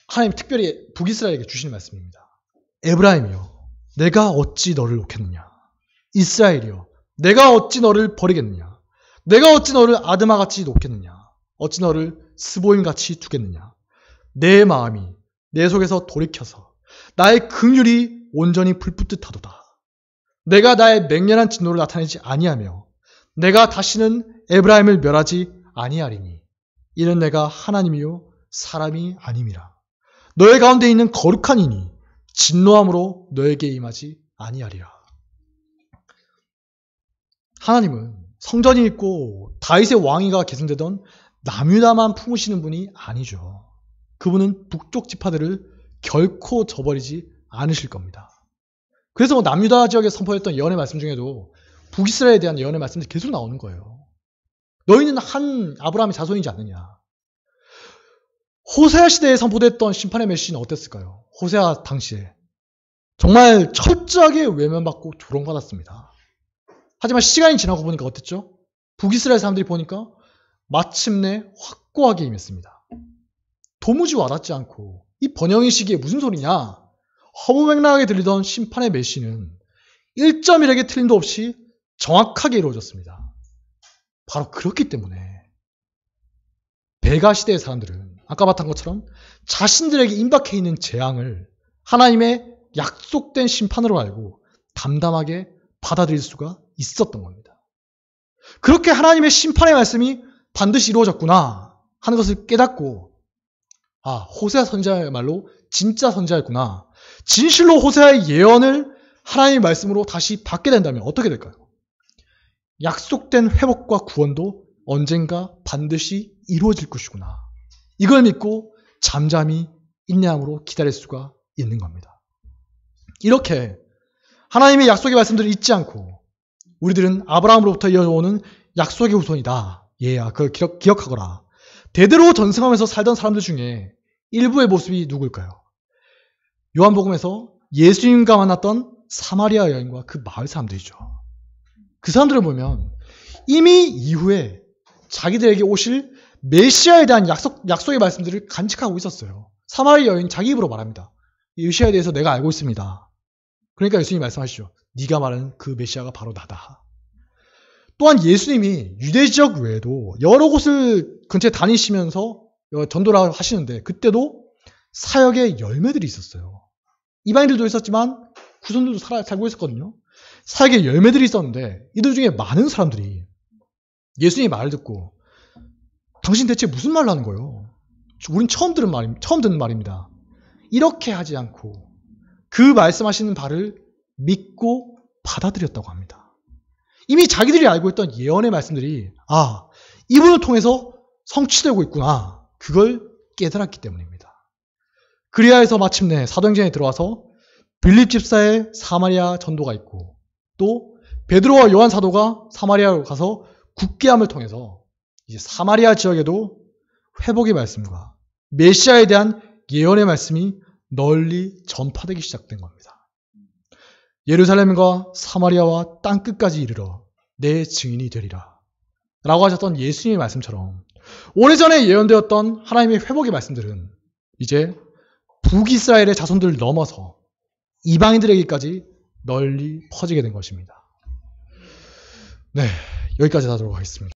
하나님 특별히 북이스라엘에게 주시는 말씀입니다. 에브라임이여, 내가 어찌 너를 놓겠느냐? 이스라엘이여, 내가 어찌 너를 버리겠느냐? 내가 어찌 너를 아드마같이 놓겠느냐? 어찌 너를 스보임같이 두겠느냐? 내 마음이 내 속에서 돌이켜서 나의 긍휼이 온전히 불붙듯 하도다. 내가 나의 맹렬한 진노를 나타내지 아니하며 내가 다시는 에브라임을 멸하지 아니하리니 이는 내가 하나님이요 사람이 아님이라. 너의 가운데 있는 거룩한 이니 진노함으로 너에게 임하지 아니하리라. 하나님은 성전이 있고 다윗의 왕위가 계승되던 남유다만 품으시는 분이 아니죠. 그분은 북쪽 지파들을 결코 저버리지 않으실 겁니다. 그래서 남유다 지역에 선포했던 예언의 말씀 중에도 북이스라엘에 대한 예언의 말씀들이 계속 나오는 거예요. 너희는 한 아브라함의 자손이지 않느냐. 호세아 시대에 선포됐던 심판의 메시지는 어땠을까요? 호세아 당시에 정말 철저하게 외면받고 조롱받았습니다. 하지만 시간이 지나고 보니까 어땠죠? 북이스라엘 사람들이 보니까 마침내 확고하게 임했습니다. 도무지 와닿지 않고 이 번영의 시기에 무슨 소리냐? 허무맹랑하게 들리던 심판의 메시지는 1.1에게 틀림도 없이 정확하게 이루어졌습니다. 바로 그렇기 때문에 베가 시대의 사람들은 아까 봤던 것처럼 자신들에게 임박해 있는 재앙을 하나님의 약속된 심판으로 알고 담담하게 받아들일 수가 있었던 겁니다. 그렇게 하나님의 심판의 말씀이 반드시 이루어졌구나 하는 것을 깨닫고 호세아 선지자야말로 진짜 선지자였구나. 진실로 호세아의 예언을 하나님의 말씀으로 다시 받게 된다면 어떻게 될까요? 약속된 회복과 구원도 언젠가 반드시 이루어질 것이구나. 이걸 믿고 잠잠히 인내함으로 기다릴 수가 있는 겁니다. 이렇게 하나님의 약속의 말씀들을 잊지 않고 우리들은 아브라함으로부터 이어오는 약속의 후손이다. 얘야, 그걸 기억하거라. 대대로 전승하면서 살던 사람들 중에 일부의 모습이 누굴까요? 요한복음에서 예수님과 만났던 사마리아 여인과 그 마을 사람들이죠. 그 사람들을 보면 이미 이후에 자기들에게 오실 메시아에 대한 약속의 말씀들을 간직하고 있었어요. 사마리아 여인 자기 입으로 말합니다. 이 메시아에 대해서 내가 알고 있습니다. 그러니까 예수님이 말씀하시죠. 네가 말하는 그 메시아가 바로 나다. 또한 예수님이 유대 지역 외에도 여러 곳을 근처에 다니시면서 전도를 하시는데 그때도 사역의 열매들이 있었어요. 이방인들도 있었지만 구손들도 살고 있었거든요. 사역의 열매들이 있었는데 이들 중에 많은 사람들이 예수님의 말을 듣고 당신 대체 무슨 말을 하는 거예요? 우린 처음 듣는 말입니다. 이렇게 하지 않고 그 말씀하시는 바를 믿고 받아들였다고 합니다. 이미 자기들이 알고 있던 예언의 말씀들이 이분을 통해서 성취되고 있구나. 그걸 깨달았기 때문입니다. 그리하여서 마침내 사도행전에 들어와서 빌립 집사의 사마리아 전도가 있고 또 베드로와 요한 사도가 사마리아로 가서 국계함을 통해서 이제 사마리아 지역에도 회복의 말씀과 메시아에 대한 예언의 말씀이 널리 전파되기 시작된 겁니다. 예루살렘과 사마리아와 땅끝까지 이르러 내 증인이 되리라 라고 하셨던 예수님의 말씀처럼 오래전에 예언되었던 하나님의 회복의 말씀들은 이제 북이스라엘의 자손들을 넘어서 이방인들에게까지 널리 퍼지게 된 것입니다. 네, 여기까지 하도록 하겠습니다.